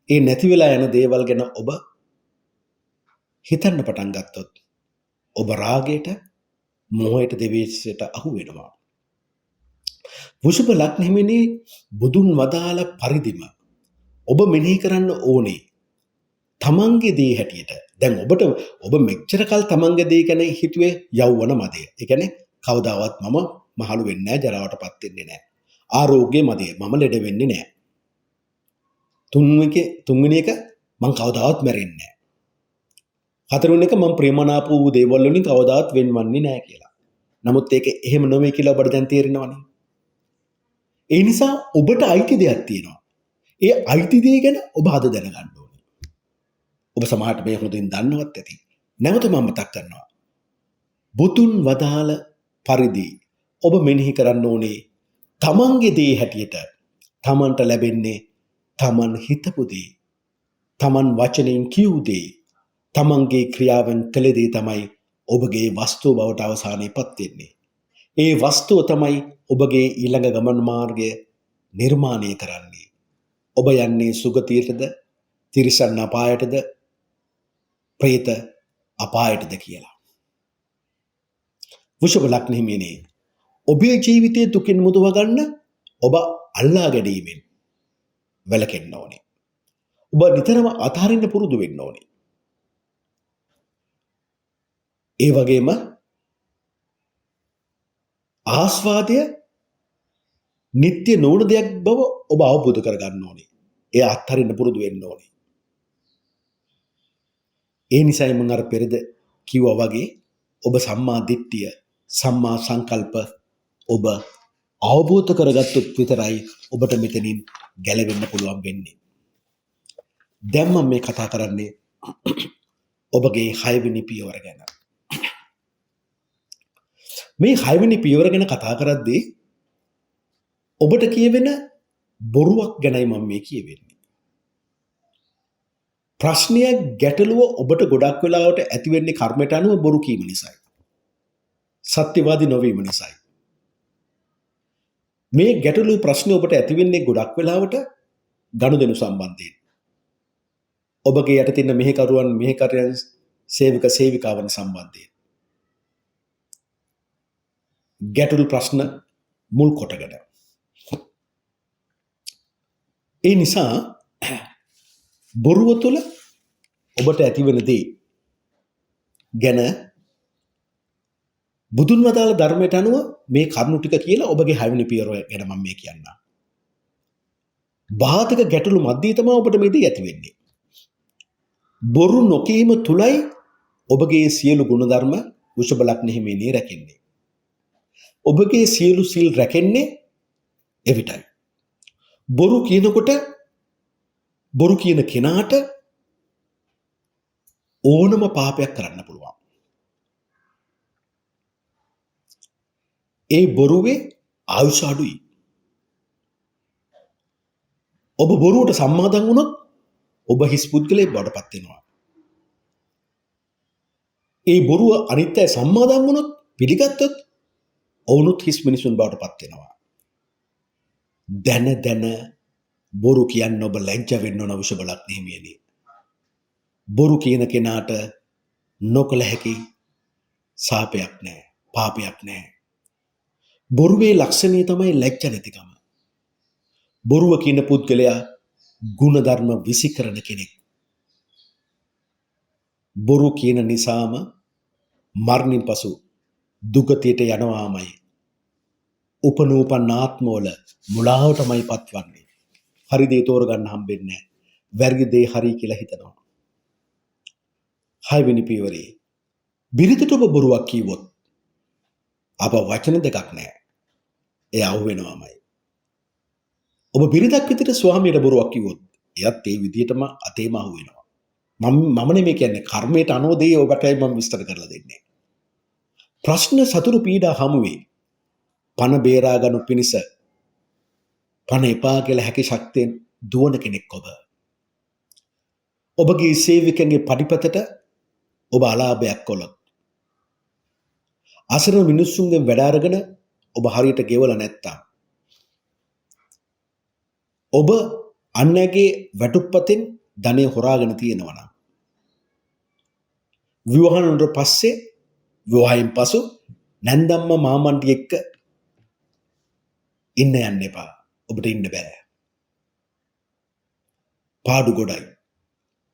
ඒ නැති වෙලා යන දේවල් ගැන ඔබ හිතන්න පටන් ගත්තොත් ඔබ රාගයට, මෝහයට, ද්වේෂයට අහු වෙනවා. වෘෂභ ලග්නෙහිමිනේ බුදුන් වදාළ පරිදිම ඔබ මෙනෙහි කරන්න ඕනේ තමන්ගේ දේ හැටියට. දැන් ඔබ මෙච්චර කල් තමන්ගේ දේ ගැන හිතුවේ යෞවන මදය. ඒ කියන්නේ කවදාවත් මම මහලු වෙන්නේ නැහැ, ජරාවටපත් වෙන්නේ නැහැ. ආරෝග්‍ය මදය. මම ලෙඩ වෙන්නේ නැහැ. තුන්වෙනි එක මං කවදාවත් මැරෙන්නේ නැහැ. හතරවෙනි එක මං ප්‍රේමනාප වූ දේවල් වලින් කවදාවත් වෙන්වන්නේ නැහැ කියලා. නමුත් ඒක එහෙම නොවේ කියලා ඔබට දැන් තේරෙනවනේ. ඒ නිසා ඔබට අයිති දෙයක් තියෙනවා. ඒ අයිති දේ ගැන ඔබ අද දැනගන්න ඕනේ. ඔබ සමහරට මේ හොඳින් දන්නවත් ඇති. නැවත මම මතක් කරනවා. බුදුන් වදාළ පරිදි ඔබ මෙනෙහි කරන්න ඕනේ තමන්ගේ දේ හැටියට තමන්ට ලැබෙන්නේ තමන් හිතපු දේ, තමන් වචනෙන් කියූ දේ, තමන්ගේ ක්‍රියාවෙන් කළ දේ තමයි ඔබගේ වස්තුව බවට අවසානයේපත් වෙන්නේ. ඒ වස්තුව තමයි ඔබගේ ඊළඟ ගමන් මාර්ගය නිර්මාණය කරන්නේ. ඔබ යන්නේ සුගතියටද, තිරිසන් අපායටද, ප්‍රේත අපායටද කියලා. වෘෂභ ලග්නෙහිමිනේ ඔබේ ජීවිතයේ දුකින් මුදව ගන්න ඔබ අල්ලා ගැනීමෙන් වැළකෙන්න ඕනේ. ඔබ නිතරම අතහරින්න පුරුදු වෙන්න ඕනේ. ඒ වගේම ආස්වාදය නිත්‍ය නොවන දෙයක් බව ඔබ අවබෝධ කරගන්න ඕනේ. ඒ අත්හරින්න පුරුදු වෙන්න ඕනේ. ඒ නිසයි මම අර පෙරද කිව්වා වගේ ඔබ සම්මා දිට්ඨිය සම්මා සංකල්ප ඔබ අවබෝධ කරගත්තොත් විතරයි ඔබට මෙතනින් ගැලවෙන්න පුළුවන් වෙන්නේ. දැන් මම මේ කතා කරන්නේ ඔබගේ 6 වෙනි පියවර ගැන. මේ 6 වෙනි පියවර ගැන කතා කරද්දී ඔබට කියවෙන බොරුවක් ගැනයි මම මේ කියවෙන්නේ. ප්‍රශ්නයක් ගැටලුව ඔබට ගොඩක් වෙලාවට ඇති වෙන්නේ කර්මයට අනුව බොරු කීම නිසායි. සත්‍යවාදී නොවීම නිසායි. මේ ගැටලු ප්‍රශ්න ඔබට ඇති වෙන්නේ ගොඩක් වෙලාවට ගනුදෙනු සම්බන්ධයෙන්. ඔබගේ යට තියෙන මෙහෙකරුවන් මෙහෙකරයන් සේවක සේවිකාවන් සම්බන්ධයෙන්. ගැටලු ප්‍රශ්න මුල් කොටගෙන. ඒ නිසා බොරුව තුළ ඔබට ඇතිවන දේ ගැන බුදුන් වදාළ ධර්මයට අනුව මේ කරුණු ටික කියලා ඔබගේ 6 වෙනි පියවර ගැන මම මේ කියන්නම්. බාධක ගැටලු මැදදී තමයි ඔබට මේ දේ ඇති වෙන්නේ. බොරු නොකීම තුලයි ඔබගේ සියලු ගුණධර්ම වෘෂභ ලග්නෙහි මේ රැකෙන්නේ. ඔබගේ සියලු සීල් රැකෙන්නේ එවිටයි. බොරු කියනකොට බොරු කියන කෙනාට ඕනම පාපයක් කරන්න පුළුවන්. ඒ බොරුවේ ආයුෂ අඩුයි. ඔබ බොරුවට සම්මාදන් වුණොත් ඔබ හිස් පුද්ගලයෙක් බවට පත් වෙනවා. ඒ බොරුව අනිත් අය සම්මාදන් වුණොත් පිළිගත්තොත් ඔවුනුත් හිස් මිනිසුන් බවට පත් වෙනවා. දැන බොරු කියන්න ඔබ ලැජ්ජ වෙන්න ඕන වෘෂභ ලග්නෙහිමියනි. බොරු කියන කෙනාට නොකල හැකි සාපයක් නැහැ, පාපයක් නැහැ. බොරුවේ ලක්ෂණය තමයි ලැජ්ජ නැතිකම. බොරුව කියන පුද්ගලයා ගුණධර්ම විසිකරන කෙනෙක්. බොරු කියන නිසාම මරණින් පසු දුගතියට යනවාමයි. උපනූපන් ආත්මවල මුලාවටමයි පත්වන්නේ. හරි දේ තෝරගන්න හම්බෙන්නේ නැහැ. වැරදි දේ හරි කියලා හිතනවා. 6 වෙනි පියවරේ බිරිඳට ඔබ බොරුවක් කිව්වොත් අප වචන දෙකක් නැහැ. ඒ අහු වෙනවාමයි. ඔබ බිරිඳක් විදිහට ස්වාමියට බොරුවක් කිව්වොත් එයත් ඒ විදිහටම අතේම අහු වෙනවා. මම නෙමෙයි කියන්නේ කර්මයට අනුව දේ ඔබටයි මම විස්තර කරලා දෙන්නේ. ප්‍රශ්න සතුරු පීඩා හමුවේ පණ බේරා ගනු පිණිස පණ එපා කියලා හැකි ශක්තියෙන් දුවන කෙනෙක් ඔබ. ඔබගේ සේවකයන්ගේ පඩිපතට ඔබ අලාභයක් කළොත් අසරණ මිනිස්සුන්ගෙන් වැඩ අරගෙන ඔබ හරියට ගෙවලා නැත්තම් ඔබ අන්නගේ වැටුප්පතෙන් ධනෙ හොරාගෙන තියෙනවා නම් විවාහනට පස්සේ විවාහයෙන් පසු නැන්දම්ම මාමන්ටි එක්ක ඉන්න යන්න එපා. ඔබට ඉන්න බෑ. පාඩු ගොඩයි.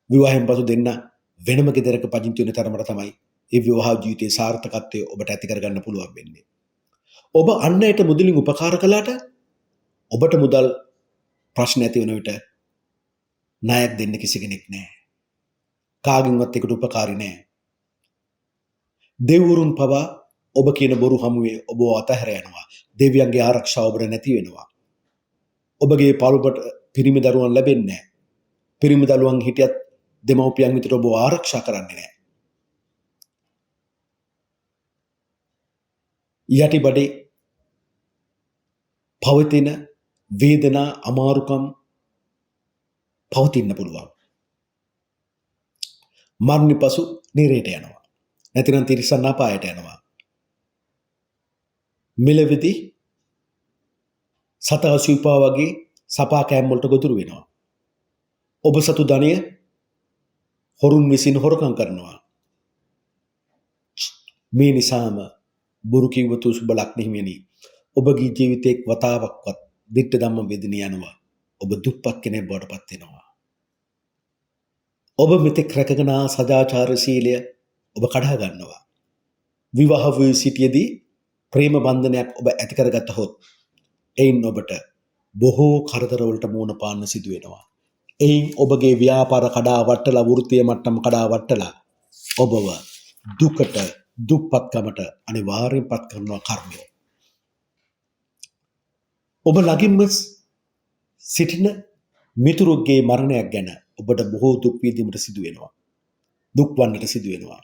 විවාහයෙන් පසු දෙන්න වෙනම ගෙදරක පදිංචි වෙන තරමට තමයි ඒ විවාහ ජීවිතයේ සාර්ථකත්වය ඔබට ඇති කරගන්න පුළුවන් වෙන්නේ. ඔබ අන්නයට මුදලින් උපකාර කළාට ඔබට මුදල් ප්‍රශ්න ඇති වෙන විට ණයක් දෙන්න කිසි කෙනෙක් නැහැ. කාගෙන්වත් එකට උපකාරී නැහැ. දෙවිවරුන් පවා ඔබ කියන බොරු හමුවේ ඔබ අතහැර යනවා. දෙවියන්ගේ ආරක්ෂාව ඔබට නැති වෙනවා. ඔබගේ පවුලට පිරිමි දරුවන් ලැබෙන්නේ නැහැ. පිරිමි දරුවන් හිටියත් දෙමව්පියන් විතර ඔබ ආරක්ෂා කරන්නේ නැහැ. යටිබඩේ පවතින වේදනා අමාරුකම් පවතින්න පුළුවන්. මරණින් පසු නිරේට යනවා. නැතිනම් තිරිසන් අපායට යනවා. මෙලෙවදී සතා සිව්පා වගේ සපා කෑම් වලට ගොදුරු වෙනවා. ඔබ සතු ධනය හොරුන් විසින් හොරකම් කරනවා. මේ නිසාම බොරු කිව්වතු සුබ ලග්නෙහිමියනි ඔබගේ ජීවිතේ වතාවක්වත් දිට්ඨ ධම්ම වේදිනිය යනවා. ඔබ දුප්පත් කෙනෙක් බවට පත් වෙනවා. ඔබ මෙතෙක් රැකගෙන සදාචාර සීලය ඔබ කඩා ගන්නවා. විවාහ වී සිටියේදී ප්‍රේම බන්ධනයක් ඔබ ඇති කරගත්තහොත් එයින් ඔබට බොහෝ කරදර වලට මුහුණ පාන්න සිදු වෙනවා. එයින් ඔබගේ ව්‍යාපාර කඩා වටලා වෘත්තීය මට්ටම කඩා වටලා ඔබව දුකට දුප්පත්කමට අනිවාර්යෙන් පත් කරනවා කර්මය. ඔබ ළඟින්ම සිටින මිතුරුගේ මරණයක් ගැන ඔබට බොහෝ දුක් විඳීමට සිදු වෙනවා. දුක් වන්නට සිදු වෙනවා.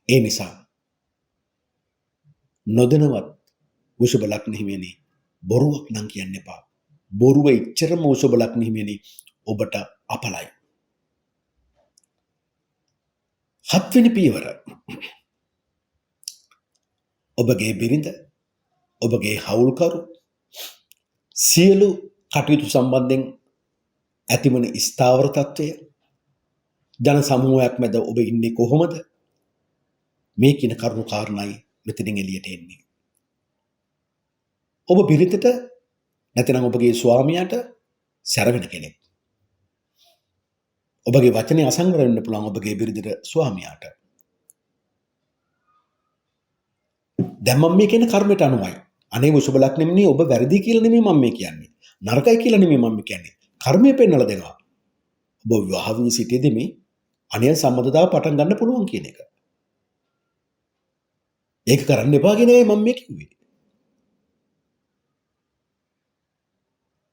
ඒ නිසා නොදැනවත් වෘෂභ ලග්න හිමියනි බොරුවක් නම් කියන්න එපා. බොරුව එච්චරම වෘෂභ ලග්න හිමියනි ඔබට අපලයි. හත්වෙනි පියවර ඔබගේ බිරිඳ ඔබගේ හවුල්කරු සියලු කටයුතු සම්බන්ධයෙන් ඇතිවන ස්ථාවර තත්ත්වය ජන සමූහයක් මැද ඔබ ඉන්නේ කොහොමද මේ කියන කරුණු කාරණයි මෙතනින් එළියට එන්නේ. ඔබ බිරිඳට නැත්නම් ඔබගේ ස්වාමියාට සැරවෙන කෙනෙක්. ඔබගේ වචනේ අසංවර වෙන්න පුළුවන් ඔබගේ බිරිඳට ස්වාමියාට. දැන් මම මේ කියන කර්මයට අනුවයි. අනේ වෘෂභ ලග්නෙන්නේ ඔබ වැරදි කියලා නෙමෙයි මම මේ කියන්නේ. නරකයි කියලා නෙමෙයි මම කියන්නේ. කර්මය පෙන්වලා දෙනවා. ඔබ විවාහ වී සිටියේදී මේ අනියම් සම්බන්ධතාව පටන් ගන්න පුළුවන් කියන එක. ඒක කරන්න එපා කියන එකයි මම මේ කිව්වේ.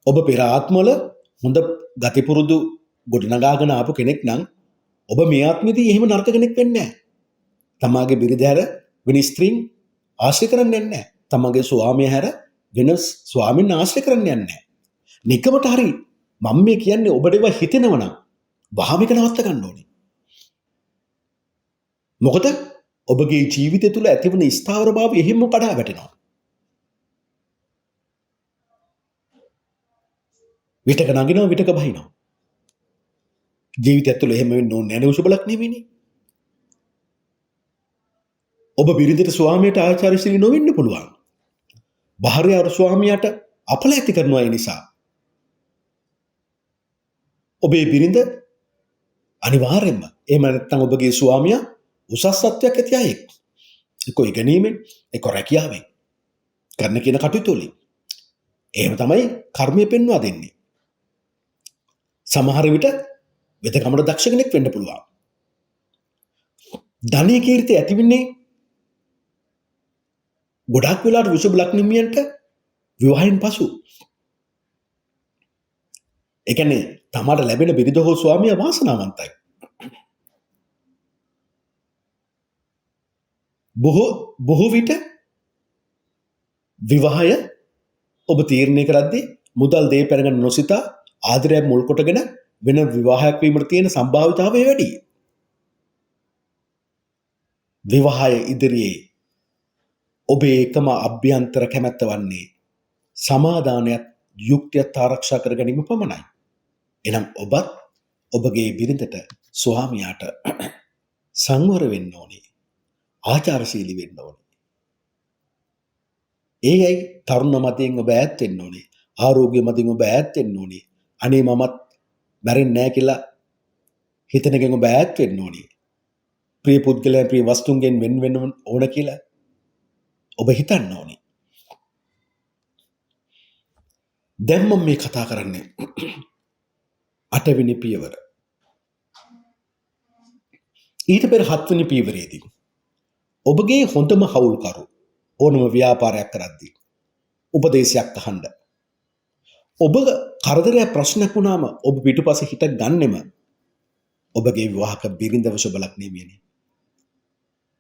ඔබ පෙර ආත්මවල හොඳ ගතිපුරුදු ගොඩනගාගෙන ආපු කෙනෙක් නම් ඔබ මේ ආත්මෙදී එහෙම නරක කෙනෙක් වෙන්නේ නැහැ. තමාගේ බිරිඳ හැර වෙන ස්ත්‍රීන් ආශ්‍රය කරන්නේ නැහැ. තමාගේ ස්වාමියා හැර වෙන ස්වාමින් ආශ්‍රය කරන්නේ නැහැ. නිකමට හරි මම මේ කියන්නේ ඔබට ඒවා හිතෙනව නම් වහම එක නවත්ත ගන්න ඕනේ. මොකද ඔබගේ ජීවිතය තුළ ඇතිවන ස්ථාවරභාවය එහෙම කඩා වැටෙනවා. විතක නගිනවා විතක බහිනවා. ජීවිතය තුළ එහෙම වෙන්න ඕනේ නැහැ වෘෂභ ලග්න හිමියනි. ඔබ බිරිඳට ස්වාමියාට ආචාරශීලී නොවෙන්න පුළුවන්. භාර්යාව ස්වාමියාට අපල ඇති කරනවා ඒ නිසා. ඔබේ බිරිඳ අනිවාර්යෙන්ම එහෙම නැත්නම් ඔබගේ ස්වාමියා උසස් සත්වයක් ඇති අයෙක්. එක්ක ඉගෙනීමෙන් එක්ක රැකියාවෙන් කරන කියන කටයුතු වලින්. එහෙම තමයි කර්මය පෙන්වා දෙන්නේ. සමහර විට වෙදකමට දක්ෂ කෙනෙක් වෙන්න පුළුවන්. ධනීය කීර්තිය ඇති වෙන්නේ ගොඩක් වෙලාවට වෘෂභ ලග්න හිමියන්ට විවාහයෙන් පසු. ඒ කියන්නේ තමාට ලැබෙන බිරිඳ හෝ ස්වාමියා වාසනාවන්තයි. බොහෝ විට විවාහය ඔබ තීරණය කරද්දී මුදල් දේ පෙරගෙන නොසිතා ආදරයක් මුල් කොටගෙන වෙන විවාහයක් වීමට තියෙන සම්භාවිතාවය වැඩි. විවාහය ඉදිරියේ ඔබේ එකම අභ්‍යන්තර කැමැත්ත වන්නේ සමාදානයත් යුක්තියත් ආරක්ෂා කර ගැනීම පමණයි. එනම් ඔබත් ඔබගේ බිරිඳට ස්වාමියාට සංවර වෙන්න ඕනේ. ආචාරශීලී වෙන්න ඕනේ. ඒයි තරුණ මතයෙන් ඔබ ඈත් වෙන්න ඕනේ. ආරෝග්‍ය මතින් ඔබ ඈත් වෙන්න ඕනේ. අනේ මමත් මැරෙන්නේ නැහැ කියලා හිතන එකෙන් ඔබ ඈත් වෙන්න ඕනේ. ප්‍රිය පුද්ගලයන් ප්‍රිය වස්තුන්ගෙන් වෙන් වෙන්න ඕන කියලා ඔබ හිතන්න ඕනේ. දැන් මම මේ කතා කරන්නේ 8 වෙනි පියවර. ඊට පෙර 7 වෙනි පියවරේදී ඔබගේ හොඳම හවුල්කරු ඕනම ව්‍යාපාරයක් කරද්දී උපදේශයක් අහන්න. ඔබ කරදරයක් ප්‍රශ්නයක් වුණාම ඔබ පිටුපස හිට ගන්නෙම ඔබගේ විවාහක බිරිඳ වෘෂභ ලග්න හිමියනි.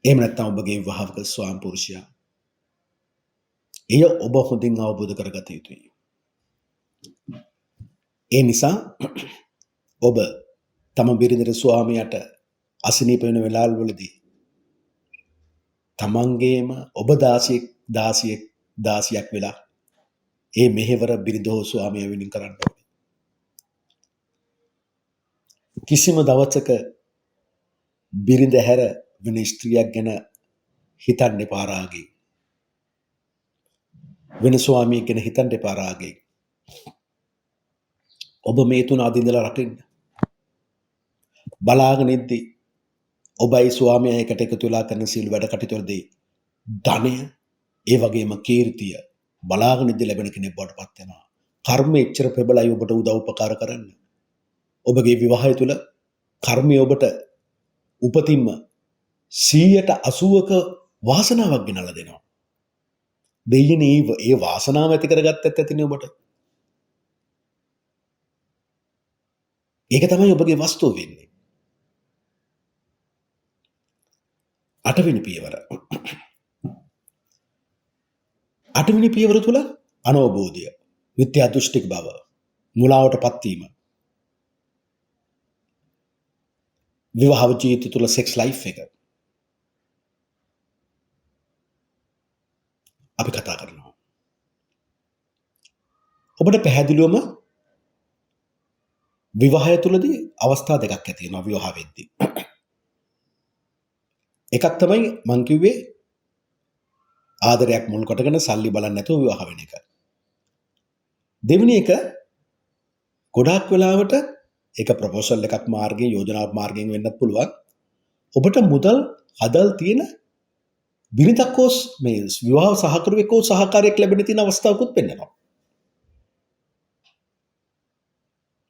එහෙම නැත්නම් ඔබගේ විවාහක ස්වාම පුරුෂයා. එය ඔබ හොඳින් අවබෝධ කරගත යුතුයි. ඒ නිසා ඔබ තම බිරිඳට ස්වාමියාට අසනීප වෙන වෙලාවවලදී තමන්ගේම ඔබ දාසියක් වෙලා ඒ මෙහෙවර බිරිඳ හෝ ස්වාමියා වෙනින් කරන්න ඕනේ. කිසිම දවසක බිරිඳ හැර වෙන ස්ත්‍රියක් ගැන හිතන්න එපා රාගේ. වෙන ස්වාමියෙක් ගැන හිතන්න එපා රාගේ. ඔබ මේ තුන අදින්දලා රකින්න. බලාගෙන ඉද්දී ඔබයි ස්වාමියා එකට එකතු වෙලා කරන සීල වැඩ කටයුතු වලදී ධනය ඒ වගේම කීර්තිය බලාගෙන ඉඳ ලැබෙන කෙනෙක් බවට පත් වෙනවා. කර්මය එච්චර ප්‍රබලයි ඔබට උදව් උපකාර කරන්න. ඔබගේ විවාහය තුළ කර්මය ඔබට උපතින්ම 180ක වාසනාවක් ගෙනල්ලා දෙනවා. දෙයියනේ ඒ වාසනාව ඇති කරගත්තත් ඇතිනේ ඔබට. ඒක තමයි ඔබගේ වස්තුව වෙන්නේ. 8 වෙනි පියවර. 8 වෙනි පියවර තුල අනවබෝධය, මිත්‍යා දෘෂ්ටික බව, මුලාවටපත් වීම. විවාහ ජීවිතය තුල සෙක්ස් ලයිෆ් එක අපි කතා කරනවා. ඔබට පැහැදිලිවම විවාහය තුලදී අවස්ථා දෙකක් ඇති වෙනවා විවාහ වෙද්දී. එකක් තමයි මං කිව්වේ ආදරයක් මුල් කොටගෙන සල්ලි බලන්නේ නැතුව විවාහ වෙන එක. දෙවෙනි එක ගොඩාක් වෙලාවට ඒක ප්‍රොපෝසල් එකක් මාර්ගයෙන් යෝජනාවක් මාර්ගයෙන් වෙන්නත් පුළුවන්. ඔබට මුදල් හදල් තියෙන බිරිඳක් හෝ මේ විවාහ සහකරුවෙක් හෝ සහකාරියෙක් ලැබෙන තියෙන අවස්ථාවකුත් වෙන්නවා.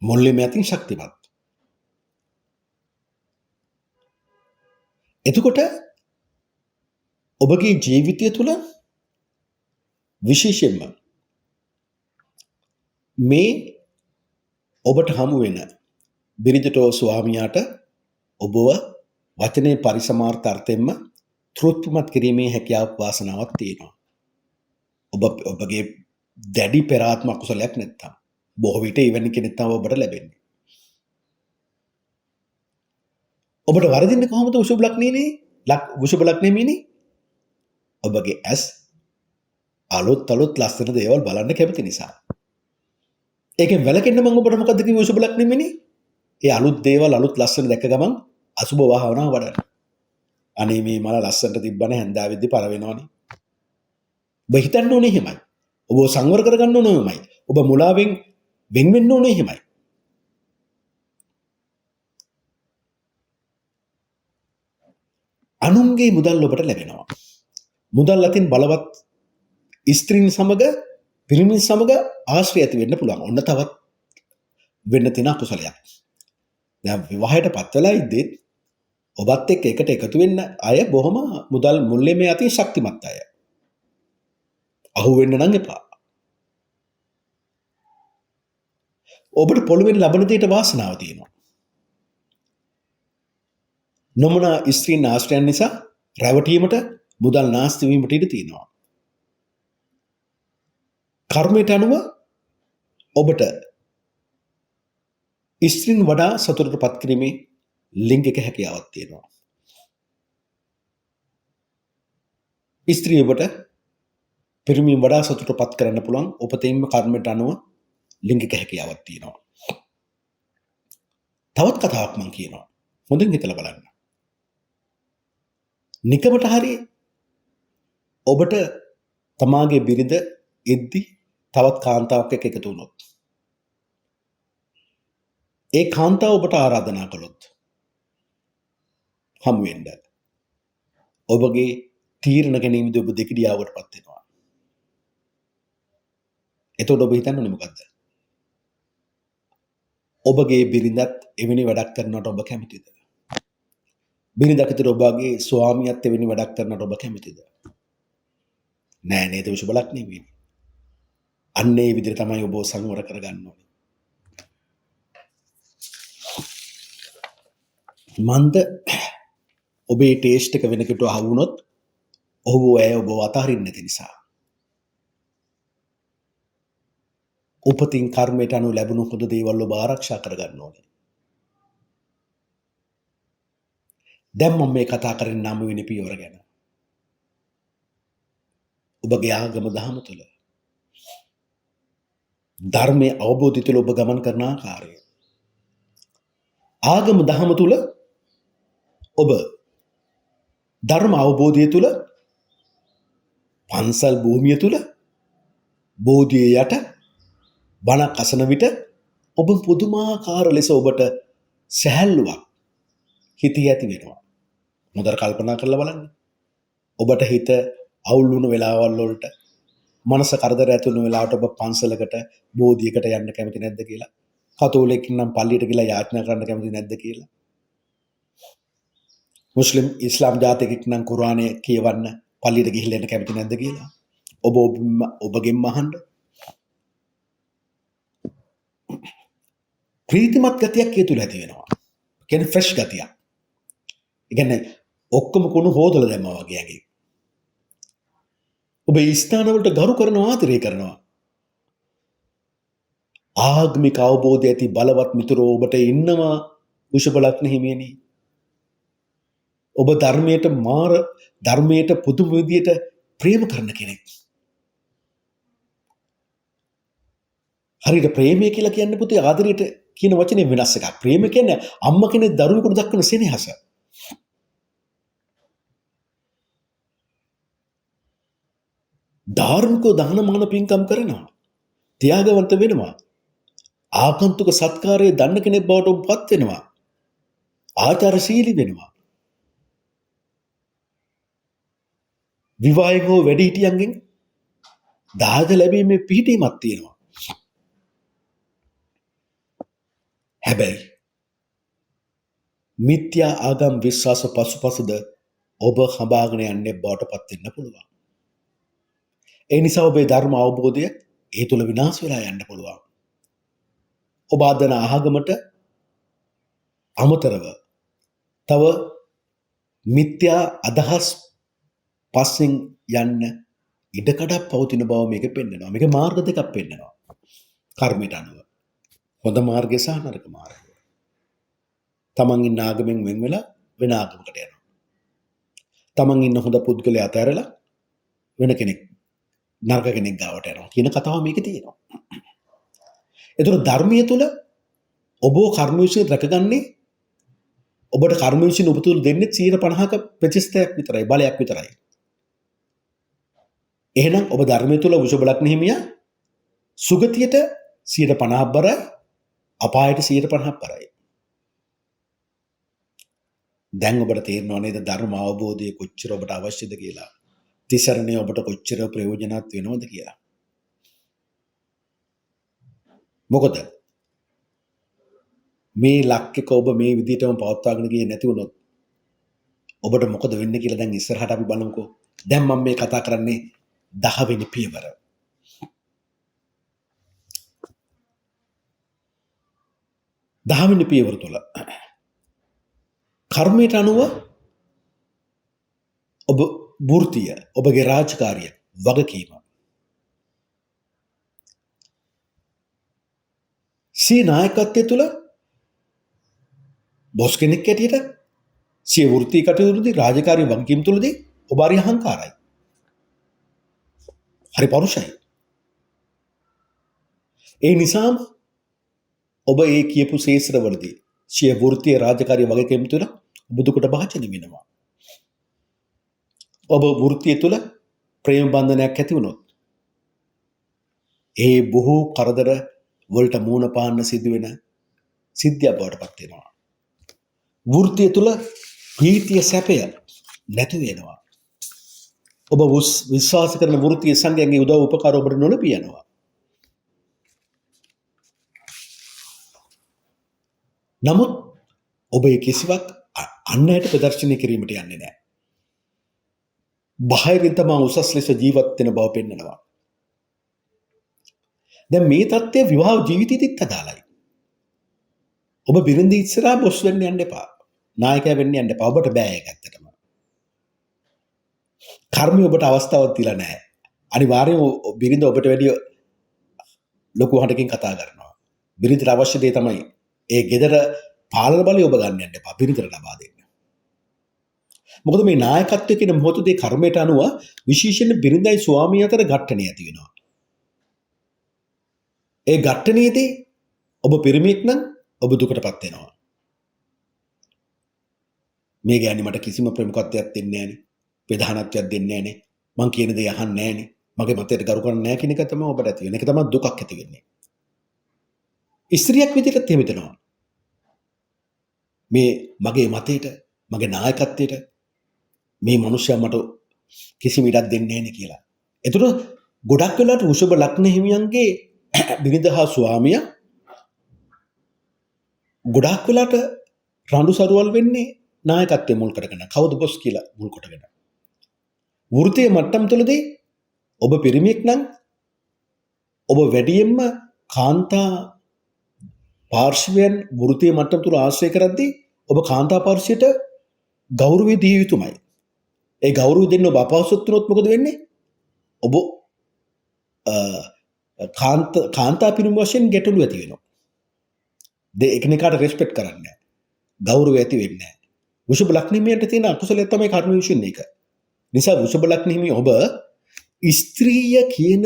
මුල්ලේ මැතින් ශක්තිමත්. එතකොට ඔබගේ ජීවිතය තුළ විශේෂයෙන්ම මේ ඔබට හමු වෙන බිරිඳට ස්වාමියාට ඔබව වචනේ පරිසමාර්ථ අර්ථයෙන්ම තෘප්තිමත් කිරීමේ හැකියාවක් වාසනාවක් තියෙනවා. ඔබගේ දැඩි පෙර ආත්ම අකුසලයක් නැත්තම් බොහෝ විට එවැනි කෙනෙක් තමයි ඔබට ලැබෙන්නේ. ඔබට වරදින්නේ කොහොමද වෘෂභ ලග්නයේනේ? වෘෂභ ලග්නයේ මිනේ ඔබගේ ඇස් අලුත් ලස්සන දේවල් බලන්න කැමති නිසා. ඒකෙන් වැළකෙන්න මම ඔබට මොකද්ද කිව්වේ වෘෂභ ලග්නයේ මිනේ? ඒ අලුත් දේවල් අලුත් ලස්සන දැක්ක ගමන් අසුබ භාවනාව වඩන්න. අනේ මේ මල ලස්සනට තිබ්බනේ හැන්දාවෙද්දි පර වෙනවනේ. ඔබ හිතන්න ඕනේ එහෙමයි. ඔබ සංවර කරගන්න ඕනේ එහෙමයි. ඔබ මුලාවෙන් වෙන් වෙන්න ඕනේ එහෙමයි. අනුන්ගේ මුදල් ඔබට ලැබෙනවා. මුදල් අතින් බලවත් ස්ත්‍රීන් සමග පිරිමින් සමග ආශ්‍රය ඇති වෙන්න පුළුවන්. ඔන්න තවත් වෙන්න තියෙන අකුසලයක්. දැන් විවාහයට පත් වෙලා ඉද්දී ඔබත් එක්ක එකට එකතු වෙන්න අය බොහොම මුදල් මුල්ලේ මේ අතින් ශක්තිමත් අය. අහු වෙන්න නම් එපා. ඔබට පොළොවෙන් ලබන දෙයට වාසනාව තියෙනවා. නොමනා ස්ත්‍රීන් ආශ්‍රයන් නිසා රැවටීමට මුදල් නාස්ති වීමට ඉඩ තියෙනවා. කර්මයට අනුව ඔබට ස්ත්‍රීන් වඩා සතුටටපත් කිරීමේ ලිංගික හැකියාවක් තියෙනවා. ස්ත්‍රී ඔබට පිරිමින් වඩා සතුටටපත් කරන්න පුළුවන් උපතින්ම කර්මයට අනුව ලිංගික හැකියාවක් තියෙනවා. තවත් කතාවක් මම කියනවා. හොඳින් හිතලා බලන්න. නිකමට හරි ඔබට තමාගේ බිරිඳ ඉද්දි තවත් කාන්තාවක් එක්ක එකතු වුණොත් ඒ කාන්තාව ඔබට ආරාධනා කළොත් හමු වෙන්න ඔබගේ තීරණ ගැනීමදී ඔබ දෙකිඩියාවටපත් වෙනවා. එතකොට ඔබ හිතන්නේ මොකද්ද? ඔබගේ බිරිඳත් එවැනි වැඩක් කරනවට ඔබ කැමතිද? බිරිඳක් විතර ඔබගේ ස්වාමියාත් එවැනි වැඩක් කරනවට ඔබ කැමතිද? නෑ නේද? වෘෂභ ලග්නේ වෙන්නේ. අන්න ඒ විදිහට තමයි ඔබ සංවර කරගන්න ඕනේ. මන්ද ඔබේ ටේස්ට් එක වෙන කෙනෙකුට අහු වුණොත් ඔබ ඔබ අතහරින්නේ නැති නිසා. උපතින් කර්මයට අනුව ලැබුණු හොඳ දේවල් ඔබ ආරක්ෂා කරගන්න ඕනේ. දැන් මම මේ කතා කරන්නේ 9 වෙනි පියවර ගැන. ඔබගේ ආගම දහම තුළ ධර්මයේ අවබෝධය තුළ ඔබ ගමන් කරන ආකාරය. ආගම දහම තුළ ඔබ ධර්ම අවබෝධය තුළ පන්සල් භූමිය තුළ බෝධිය යට බණක් අසන විට ඔබ පුදුමාකාර ලෙස ඔබට සැහැල්ලුවක් හිතේ ඇති වෙනවා. මොදර කල්පනා කරලා බලන්න. ඔබට හිත අවුල් වුණ වෙලාවල් වලට මනස කරදර ඇති වුණ වෙලාවට ඔබ පන්සලකට බෝධියකට යන්න කැමති නැද්ද කියලා? කතෝලිකෙක් නම් පල්ලියට ගිහලා යාඥා කරන්න කැමති නැද්ද කියලා? මුස්ලිම් ඉස්ලාම් ජාතිකෙක් නම් කුර්ආනය කියවන්න පල්ලියට ගිහිල්ලා එන්න කැමති නැද්ද කියලා? ඔබගෙන් අහන්න. ප්‍රීතිමත් ගතියක් ඒ තුල ඇති වෙනවා. කියන්නේ ෆ්‍රෙෂ් ගතියක්. ඒ කියන්නේ ඔක්කොම කුණු හොදලා දැම්මා වගේ ඇඟේ. ඔබ ඒ ස්ථාන වලට ගරු කරනවා, ආදරය කරනවා. ආගමික අවබෝධය ඇති බලවත් මිතුරෝ ඔබට ඉන්නවා වෘෂභ ලග්න හිමියනි. ඔබ ධර්මයට පුදුම විදියට ප්‍රේම කරන කෙනෙක්. හරියට ප්‍රේමය කියලා කියන්නේ පුතේ ආදරයට කියන වචනේ වෙනස් එකක්. ප්‍රේම කියන්නේ අම්මා කෙනෙක් දරුවෙකුට දක්වන සෙනෙහස. ධාර්මිකව දානමාන පින්කම් කරනවා. ත්‍යාගවන්ත වෙනවා. ආගන්තුක සත්කාරයේ දන්න කෙනෙක් බවට ඔබපත් වෙනවා. ආචාරශීලී වෙනවා. විවාහිකව වැඩිහිටියන්ගෙන් දායක ලැබීමේ පිහිටීමක් තියෙනවා. හැබැයි මිත්‍යා ආගම් විශ්වාස පසුපසුද ඔබ හඹාගෙන යන්නේ බවට පත් වෙන්න පුළුවන්. ඒ නිසා ඔබේ ධර්ම අවබෝධය ඒ තුල විනාශ වෙලා යන්න පුළුවන්. ඔබ අදන ආගමට අමතරව තව මිත්‍යා අදහස් පස්සෙන් යන්න ඉඩකඩක් පවතින බව මේක පෙන්නනවා. මේක මාර්ග දෙකක් පෙන්නනවා. කර්මයට අනුව. හොඳ මාර්ගය සහ නරක මාර්ගය. තමන් ඉන්න ආගමෙන් වෙන් වෙලා වෙන ආගමකට යනවා. තමන් ඉන්න හොඳ පුද්ගලයා අතහැරලා වෙන කෙනෙක් නරක කෙනෙක් ගාවට යනවා කියන කතාව මේකේ තියෙනවා. ඒතර ධර්මයේ තුල ඔබ කර්ම විශ්ේ රැකගන්නේ ඔබට කර්ම විශ්ේ උපතුල් දෙන්නේ 50%ක ප්‍රතිශතයක් විතරයි, බලයක් විතරයි. එහෙනම් ඔබ ධර්මයේ තුල වෘෂභ ලග්න හිමියා සුගතියට 50% බරයි, අපායට 50% බරයි. දැන් ඔබට තේරෙනව නේද ධර්ම අවබෝධය කොච්චර ඔබට අවශ්‍යද කියලා. තිසරණේ ඔබට කොච්චර ප්‍රයෝජනවත් වෙනවද කියලා. මොකද මේ ලක්කක ඔබ මේ විදිහටම පවත්වාගෙන ගියේ නැති වුණොත් ඔබට මොකද වෙන්නේ කියලා දැන් ඉස්සරහට අපි බලමුකෝ. දැන් මම මේ කතා කරන්නේ 10 වෙනි පියවර. 10 වෙනි පියවර තුල කර්මයට අනුව ඔබ වෘත්තිය, ඔබගේ රාජකාරිය, වගකීම. සිය නායකත්වය තුළ බොස් කෙනෙක් ඇටියට සිය වෘත්ති කටයුතුදී රාජකාරී වගකීම් තුළදී ඔබ හරි අහංකාරයි. හරි පරුෂයි. ඒ නිසාම ඔබ ඒ කියපු ශේෂ්ත්‍රවලදී සිය වෘත්තිය රාජකාරී වගකීම් තුළ ඔබ දුකට භාජනය වෙනවා. ඔබ වෘත්තිය තුළ ප්‍රේම බන්ධනයක් ඇති වුණොත් ඒ බොහෝ කරදර වලට මූණ පාන්න සිදුවෙන සිද්ධියක් බවට පත් වෙනවා. වෘත්තිය තුළ ප්‍රීතිය සැපය නැති වෙනවා. ඔබ විශ්වාස කරන වෘත්තීය සංගයන්ගේ උදව් උපකාර ඔබට නොලැබී යනවා. නමුත් ඔබ ඒ කිසිවක් අන් අයට ප්‍රදර්ශනය කිරීමට යන්නේ නැහැ. බාහිරින් තමා උසස් ලෙස ජීවත් වෙන බව පෙන්නනවා. දැන් මේ தත්ත්වය විවාහ ජීවිතෙදිත් අදාළයි. ඔබ බිරිඳ ඉස්සරහා බොස් වෙන්න යන්න එපා. නායකයා වෙන්න යන්න එපා. ඔබට බෑ ඒක ඇත්තටම. කර්මය ඔබට අවස්ථාවක් දීලා නැහැ. අනිවාර්යයෙන්ම බිරිඳ ඔබට වැඩිය ලොකු හඬකින් කතා කරනවා. බිරිඳට අවශ්‍ය දේ තමයි ඒ ගෙදර පාලන බලය ඔබ ගන්න යන්න එපා. බිරිඳට ලබා දෙන්න. මොකද මේ නායකත්වයේ කියන මොහොතේ කර්මයට අනුව විශේෂයෙන් බිරිඳයි ස්වාමියා අතර ගැටණිය ඇති වෙනවා. ඒ ගැටණියේදී ඔබ පිරිමියෙක් නම් ඔබ දුකටපත් වෙනවා. මේ ගෑණි මට කිසිම ප්‍රමුඛත්වයක් දෙන්නේ නැහනේ. ප්‍රධානත්වයක් දෙන්නේ නැහනේ. මං කියන දේ අහන්නේ නැහනේ. මගේ මතයට ගරු කරන්නේ නැහැ කියන එක තමයි ඔබට ඇති වෙන්නේ. ඒක තමයි දුකක් ඇති වෙන්නේ. ස්ත්‍රියක් විදිහට එහෙම හිතනවා. මේ මගේ මතයට, මගේ නායකත්වයට මේ මිනිස්සයා මට කිසිම ඉඩක් දෙන්නේ නැහනේ කියලා. ඒතර ගොඩක් වෙලාවට වෘෂභ ලග්න හිමියන්ගේ බිරිඳ හා ස්වාමියා ගොඩක් වෙලාවට රණ්ඩු සරුවල් වෙන්නේ නායකත්වයේ මුල් කරගෙන කවුද බොස් කියලා මුල් කොටගෙන වෘත්තීය මට්ටම් තුළදී ඔබ පිරිමියෙක් නම් ඔබ වැඩියෙන්ම කාන්තා පාර්ශවයන් වෘත්තීය මට්ටම් තුළ ආශ්‍රය කරද්දී ඔබ කාන්තා පාර්ශවයට ගෞරවය දිය යුතුමයි. ඒ ගෞරවය දෙන්න ඔබ අපහසුත් වුණොත් මොකද වෙන්නේ? ඔබ කාන්තා පිරිමි වශයෙන් ගැටලු ඇති වෙනවා. එකිනෙකාට රෙස්පෙක්ට් කරන්නේ නැහැ. ගෞරවය ඇති වෙන්නේ නැහැ. වෘෂභ ලග්නෙමියට තියෙන අකුසලය තමයි කර්ම විශ්ින් එක. නිසා වෘෂභ ලග්නෙහිමි ඔබ ස්ත්‍රීය කියන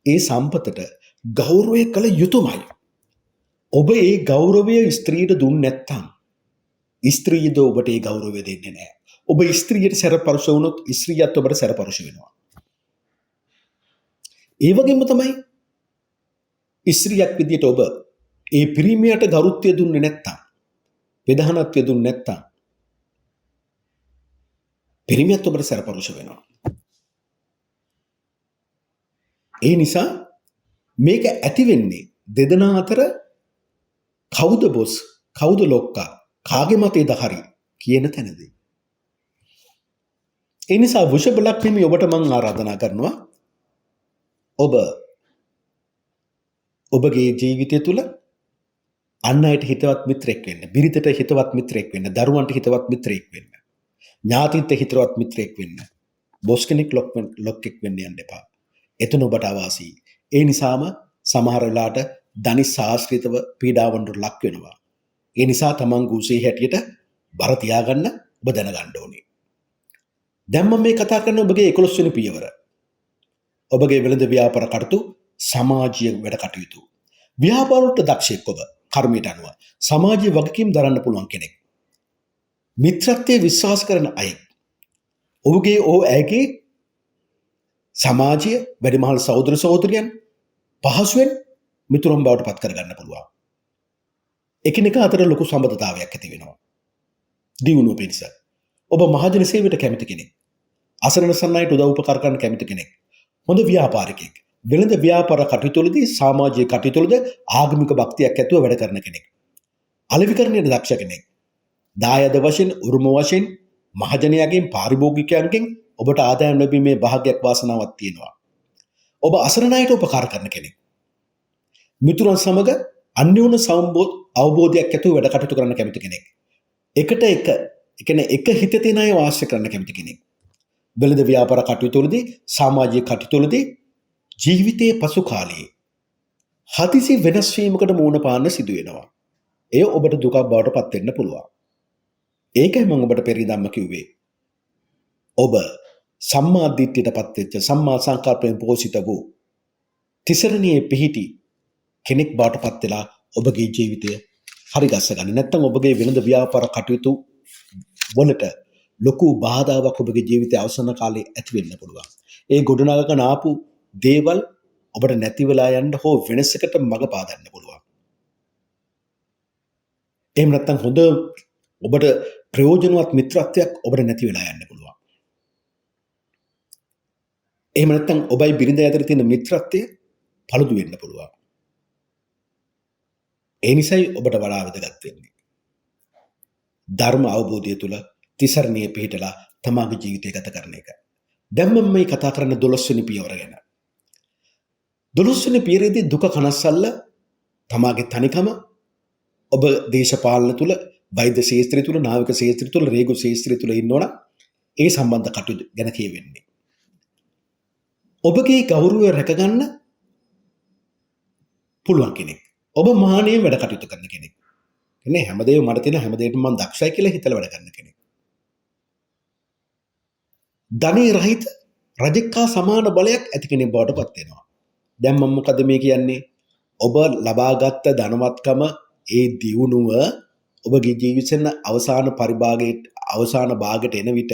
ඒ සම්පතට ගෞරවය කළ යුතුමයි. ඔබ ඒ ගෞරවය ස්ත්‍රියට දුන්නේ නැත්නම් ස්ත්‍රියද ඔබට ඒ ගෞරවය දෙන්නේ නැහැ. ඔබ ස්ත්‍රියට සැරපරුෂ වුණොත් ස්ත්‍රියත් ඔබට සැරපරුෂ වෙනවා. ඒ වගේම තමයි ස්ත්‍රියක් විදියට ඔබ ඒ පිරිමියට ගෞරවය දුන්නේ නැත්නම් ප්‍රධානත්වය දුන්නේ නැත්නම් පිරිමියත් ඔබට සැරපරුෂ වෙනවා. ඒ නිසා මේක ඇති වෙන්නේ දෙදෙනා අතර කවුද බොස් කවුද ලොක්කා කාගේ මතේද හරි කියන තැනදී. ඒ නිසා වෘෂභ ලග්නෙමි ඔබට මම ආරාධනා කරනවා ඔබ ඔබගේ ජීවිතය තුළ අන් අයට හිතවත් මිත්‍රෙක් වෙන්න, බිරිඳට හිතවත් මිත්‍රෙක් වෙන්න, දරුවන්ට හිතවත් මිත්‍රෙක් වෙන්න, ඥාතින්ට හිතවත් මිත්‍රෙක් වෙන්න, බොස් කෙනෙක් ලොක්ෙක් වෙන්න යන්න එපා. එතන ඔබට අවාසි. ඒ නිසාම සමහර වෙලාවට ධනිස් ආශ්‍රිතව පීඩාවන්ට ලක් වෙනවා. ඒ නිසා තමන් ගුසේ හැටියට බර තියාගන්න ඔබ දැනගන්න ඕනේ. දැන් මම මේ කතා කරන ඔබගේ 11 වෙනි පියවර. ඔබගේ වෙළඳ ව්‍යාපාර කටයුතු සමාජීය වැඩ කටයුතු. ව්‍යාපාර වලට දක්ෂයෙක් ඔබ කර්මයට අනුව සමාජීය වගකීම් දරන්න පුළුවන් කෙනෙක්. මිත්‍රත්වයේ විශ්වාස කරන අය. ඔහුගේ ඇගේ සමාජීය වැඩිමහල් සහෝදර සහෝදරියන් පහසුවෙන් මිතුරන් බවට පත් කරගන්න පුළුවන්. එකිනෙකා අතර ලොකු සම්බන්ධතාවයක් ඇති වෙනවා. දියුණුව පිණිස. ඔබ මහජන සේවයට කැමති කෙනෙක්. අසරණ සන්නයිට උදව් උපකාර කරන්න කැමති කෙනෙක්. හොඳ ව්‍යාපාරිකයෙක්. වෙළඳ ව්‍යාපාර කටයුතුවලදී සමාජීය කටයුතුවලද ආගමික භක්තියක් ඇතුව වැඩ කරන කෙනෙක්. අලෙවිකරණයට දක්ෂ කෙනෙක්. දායද වශයෙන් උරුම වශයෙන් මහජනයාගෙන් පාරිභෝගිකයන්ගෙන් ඔබට ආදායම් ලැබීමේ භාග්යක් වාසනාවක් තියෙනවා. ඔබ අසරණ අයට උපකාර කරන කෙනෙක්. මිතුරන් සමග අන්‍යෝන්‍ය අවබෝධයක් ඇතුව වැඩ කටයුතු කරන්න කැමති කෙනෙක්. එක හිත තියෙන අය වාසය කරන්න කැමති කෙනෙක්. වෙළඳ ව්‍යාපාර කටයුතුවලදී සමාජීය කටයුතුවලදී ජීවිතයේ පසු කාලයේ හදිසි වෙනස් වීමකට මුහුණ පාන්න සිදු වෙනවා. එය ඔබට දුකක් බවට පත් වෙන්න පුළුවන්. ඒකයි මම ඔබට පෙරදම්ම කිව්වේ. ඔබ සම්මා දිට්ඨියටපත් වෙච්ච සම්මා සංකල්පයෙන් පෝෂිත වූ තිසරණයේ පිහිටි කෙනෙක් බවට පත් වෙලා ඔබගේ ජීවිතය හරිගස්ස ගන්න. නැත්නම් ඔබගේ වෙළඳ ව්‍යාපාර කටයුතු වලට ලොකු බාධාවක් ඔබගේ ජීවිතයේ අවසන් කාලේ ඇති වෙන්න පුළුවන්. ඒ ගොඩනගගෙන ආපු දේවල් ඔබට නැති වෙලා යන්න හෝ වෙනසකට මඟ පාදන්න පුළුවන්. එහෙම නැත්නම් හොඳ ඔබට ප්‍රයෝජනවත් මිත්‍රත්වයක් ඔබට නැති වෙලා යන්න පුළුවන්. එහෙම නැත්නම් ඔබයි බිරිඳ අතර තියෙන මිත්‍රත්වය පළුදු වෙන්න පුළුවන්. ඒ නිසායි ඔබට වඩා වැදගත් වෙන්නේ. ධර්ම අවබෝධය තුළ තිසරණයේ පිහිටලා තමාගේ ජීවිතය ගත කරන එක. දැන් මම මේ කතා කරන 12 වෙනි පියවර ගැන. 12 වෙනි පියවරේදී දුක කනස්සල්ල තමාගේ තනිකම ඔබ දේශපාලන තුළ, වෛද්‍ය ශාස්ත්‍රය තුළ, නාවික ශාස්ත්‍රය තුළ, රේගු ශාස්ත්‍රය තුළ ඉන්නවනම් ඒ සම්බන්ධ කටයුතු ගැන කියවෙන්නේ. ඔබගේ ගෞරවය රැකගන්න පුළුවන් කෙනෙක්. ඔබ මානෙන් වැඩ කටයුතු කරන කෙනෙක්. නේ හැමදේම මට තියෙන හැමදේටම මම දක්ෂයි කියලා හිතලා වැඩ කරන කෙනෙක්. ධනේ රහිත රජෙක්කා සමාන බලයක් ඇති කෙනෙක් බවට පත් වෙනවා. දැන් මම මොකද මේ කියන්නේ? ඔබ ලබාගත් ධනවත්කම ඒ දියුණුව ඔබගේ ජීවිතේන අවසාන පරිභාගයට අවසාන භාගයට එන විට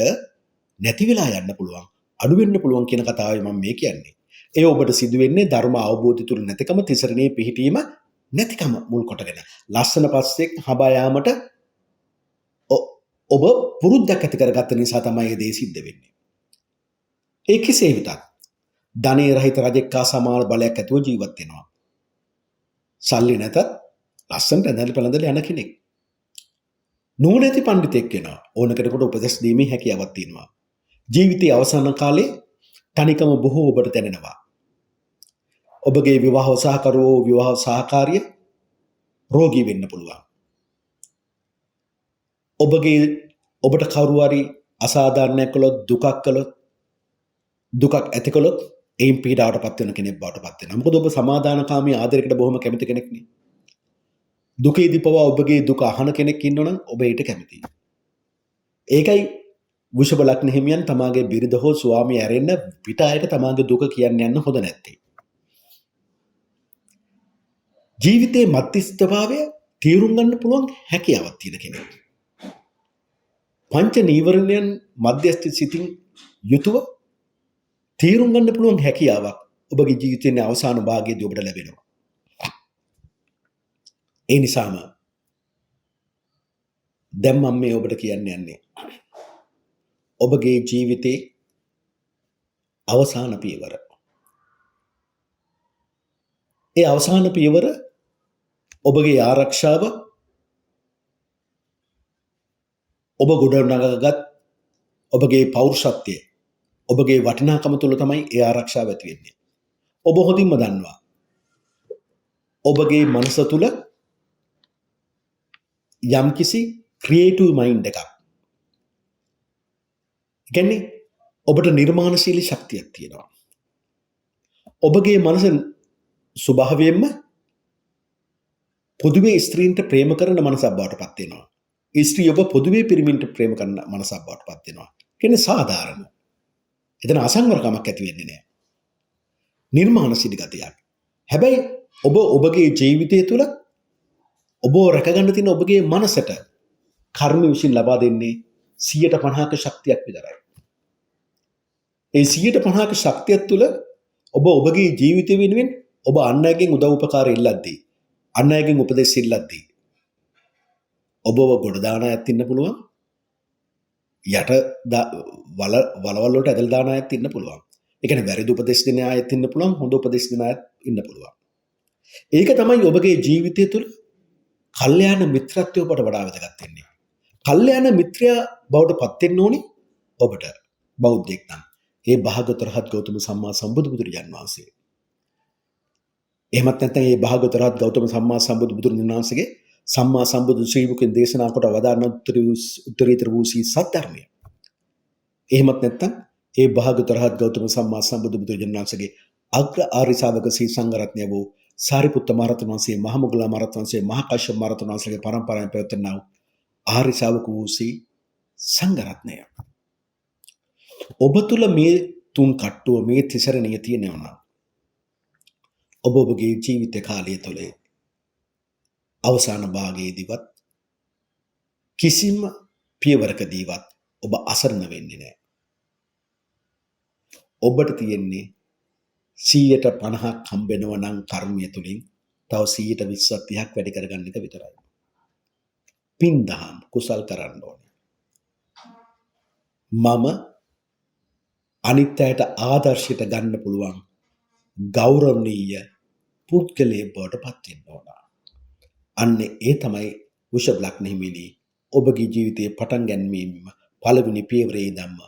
නැති වෙලා යන්න පුළුවන්. අඩු වෙන්න පුළුවන් කියන කතාවයි මම මේ කියන්නේ. ඒ ඔබට සිදු වෙන්නේ ධර්ම අවබෝධය තුල නැතිකම, තිසරණේ පිහිටීම නැතිකම මුල් කොටගෙන. ලස්සන පස්සෙක් හබා යාමට ඔබ පුරුද්දක් ඇති කරගත්ත නිසා තමයි මේ දේ සිද්ධ වෙන්නේ. ඒ කෙසේ වෙතත් ධනේ රහිත රජෙක්කා සමාන බලයක් ඇතුව ජීවත් වෙනවා. සල්ලි නැතත් ලස්සනට ඇඳලා පැළඳලා යන කෙනෙක්. නුවණැති පඬිතෙක් වෙනවා. ඕන කෙනෙකුට උපදෙස් දීමේ හැකියාවක් තියෙනවා. ජීවිතයේ අවසාන කාලේ තනිකම බොහෝ ඔබට දැනෙනවා. ඔබගේ විවාහ සහකරුවෝ විවාහ සහකාරිය රෝගී වෙන්න පුළුවන්. ඔබට කවුරු හරි අසාධාරණයක් කළොත් දුකක් ඇති කළොත් එයින් පීඩාවටපත් වෙන කෙනෙක් බවට පත් වෙනවා. මොකද ඔබ සමාදානකාමී ආදරයකට බොහොම කැමති කෙනෙක් නේ. දුකේදී පවා ඔබගේ දුක අහන කෙනෙක් ඉන්නවනම් ඔබ ඊට කැමතියි. ඒකයි වෘෂභ ලග්න හිමියන් තමාගේ බිරිඳ හෝ ස්වාමියා ඇරෙන්න පිට අයට තමාගේ දුක කියන්න යන්න හොඳ නැත්තේ. ජීවිතයේ මධ්‍යස්ථභාවය තීරුම් ගන්න පුළුවන් හැකියාවක් තියෙන කෙනෙක්. පංච නීවරණයන් මධ්‍යස්ථ සිතින් යුතුව තීරුම් ගන්න පුළුවන් හැකියාවක් ඔබගේ ජීවිතයේ අවසාන භාගයේදී ඔබට ලැබෙනවා. ඒ නිසාම දැන් මම මේ ඔබට කියන්න යන්නේ ඔබගේ ජීවිතේ අවසාන පියවර. ඒ අවසාන පියවර ඔබගේ ආරක්ෂාව ඔබ ගොඩනගාගත් ඔබගේ පෞරුෂත්වය ඔබගේ වටිනාකම තුළ තමයි ඒ ආරක්ෂාව ඇති වෙන්නේ. ඔබ හොඳින්ම දන්නවා ඔබගේ මනස තුළ යම්කිසි ක්‍රියේටිව් මයින්ඩ් එකක්. කියන්නේ ඔබට නිර්මාණශීලී ශක්තියක් තියෙනවා. ඔබගේ මනස ස්වභාවයෙන්ම පොදුවේ ස්ත්‍රීන්ට ප්‍රේම කරන මනසක් බවට පත් වෙනවා. ස්ත්‍රී ඔබ පොදුවේ පිරිමින්ට ප්‍රේම කරන මනසක් බවට පත් වෙනවා. කියන්නේ සාධාරණ. එතන අසංවරකමක් ඇති වෙන්නේ නැහැ. නිර්මාණශීලී ගතියක්. හැබැයි ඔබගේ ජීවිතය තුළ ඔබ රැකගන්න තියෙන ඔබගේ මනසට කර්ම විශ්ින් ලබා දෙන්නේ 50%ක ශක්තියක් විතරයි. ඒ 50%ක ශක්තිය තුළ ඔබගේ ජීවිතය වෙනුවෙන් ඔබ අන් අයගෙන් උදව් උපකාර ඉල්ලද්දී අන් අයගෙන් උපදෙස් ඉල්ලද්දී ඔබව ගොඩ දාන අයත් ඉන්න පුළුවන්. යට වලවල් වලට ඇදලා දාන අයත් ඉන්න පුළුවන්. ඒ කියන්නේ වැරදි උපදෙස් දෙන අයත් ඉන්න පුළුවන්, හොඳ උපදෙස් දෙන අයත් ඉන්න පුළුවන්. ඒක තමයි ඔබගේ ජීවිතය තුළ කල්යාණ මිත්‍රත්වය ඔබට වඩා වැදගත් වෙන්නේ. කල්යාණ මිත්‍රයා බවට පත් වෙන්න ඕනේ ඔබට බෞද්ධයෙක් නම්. ඒ භාග්‍යවතුන් රහත් ගෞතම සම්මා සම්බුදු බුදුරජාන් වහන්සේ. එහෙමත් නැත්නම් ඒ භාග්‍යවතුන් රහත් ගෞතම සම්මා සම්බුදු බුදුරජාණන් වහන්සේගේ සම්මා සම්බුදු ශ්‍රී මුඛයෙන් දේශනා කොට වදාන උත්තරීතර වූ සත්‍ය ධර්මය. එහෙමත් නැත්නම් ඒ භාග්‍යවතුන් රහත් ගෞතම සම්මා සම්බුදු බුදුරජාණන් වහන්සේගේ අග්‍ර ආර්ය ශ්‍රාවක ශ්‍රී සංඝ රත්නය වූ සාරිපුත්ත මහරහතන් වහන්සේ, මහා මොග්ගල්ලාන මහරහතන් වහන්සේ, මහා කාශ්‍යප මහරහතන් වහන්සේගේ පරම්පරාවෙන් පැවතුණා වූ ආර්ය ශ්‍රාවක වූ සංඝ රත්නය. ඔබ තුල මේ තුන් කට්ටුව මේ තිසරණිය තියෙනවා නම් ඔබගේ ජීවිත කාලය තුළ අවසාන භාගයේදීවත් කිසිම පියවරකදීවත් ඔබ අසරණ වෙන්නේ නැහැ. ඔබට තියෙන්නේ 150ක් හම්බෙනවා නම් කර්මය තුලින් තව 120ක් 30ක් වැඩි කරගන්න එක විතරයි. පින් දහම් කුසල් කරන්න ඕනේ. මම අනිත් අයට ආදර්ශයට ගන්න පුළුවන් ගෞරවනීය පුද්ගලයෙක් බවට පත් වෙන්න ඕන. අන්න ඒ තමයි වෘෂභ ලග්න හිමිනි ඔබගේ ජීවිතයේ පටන් ගැනීම පළවෙනි පියවරේ ධම්ම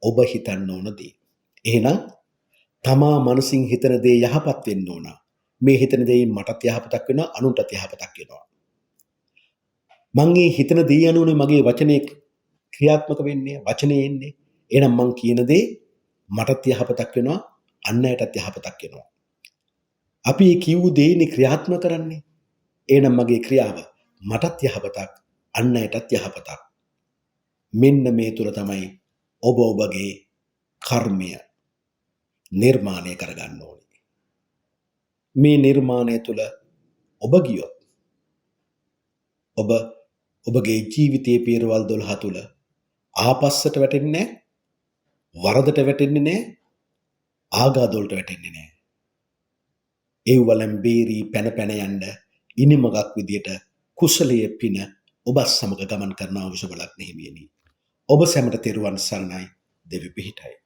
ඔබ හිතන්න ඕන දේ. එහෙනම් තමා මනසින් හිතන දේ යහපත් වෙන්න ඕන. මේ හිතන දේ මටත් යහපතක් වෙනවා, අනුන්ටත් යහපතක් වෙනවා. මං මේ හිතන දේ අනුවනේ මගේ වචනේ ක්‍රියාත්මක වෙන්නේ, වචනේ එන්නේ. එහෙනම් මං කියන දේ මටත් යහපතක් වෙනවා, අන් අයටත් යහපතක් වෙනවා. අපි කියු දේනේ ක්‍රියාත්මක කරන්නේ. එහෙනම් මගේ ක්‍රියාව මටත් යහපතක්, අන් අයටත් යහපතක්. මෙන්න මේ තුල තමයි ඔබගේ කර්මය නිර්මාණය කරගන්න ඕනේ. මේ නිර්මාණය තුළ ඔබ ගියොත් ඔබගේ ජීවිතයේ පියවරවල් 12 තුළ ආපස්සට වැටෙන්නේ නැහැ, වරදට වැටෙන්නේ නැහැ, ආඝාත වලට වැටෙන්නේ නැහැ. ඒ වලම් බේරී පැන යන්න ඉනිමගක් විදියට කුසලයේ පින ඔබ සමග ගමන් කරන වෘෂභ ලග්න හිමියනි. ඔබ සැමට තෙරුවන් සරණයි. දෙවි පිහිටයි.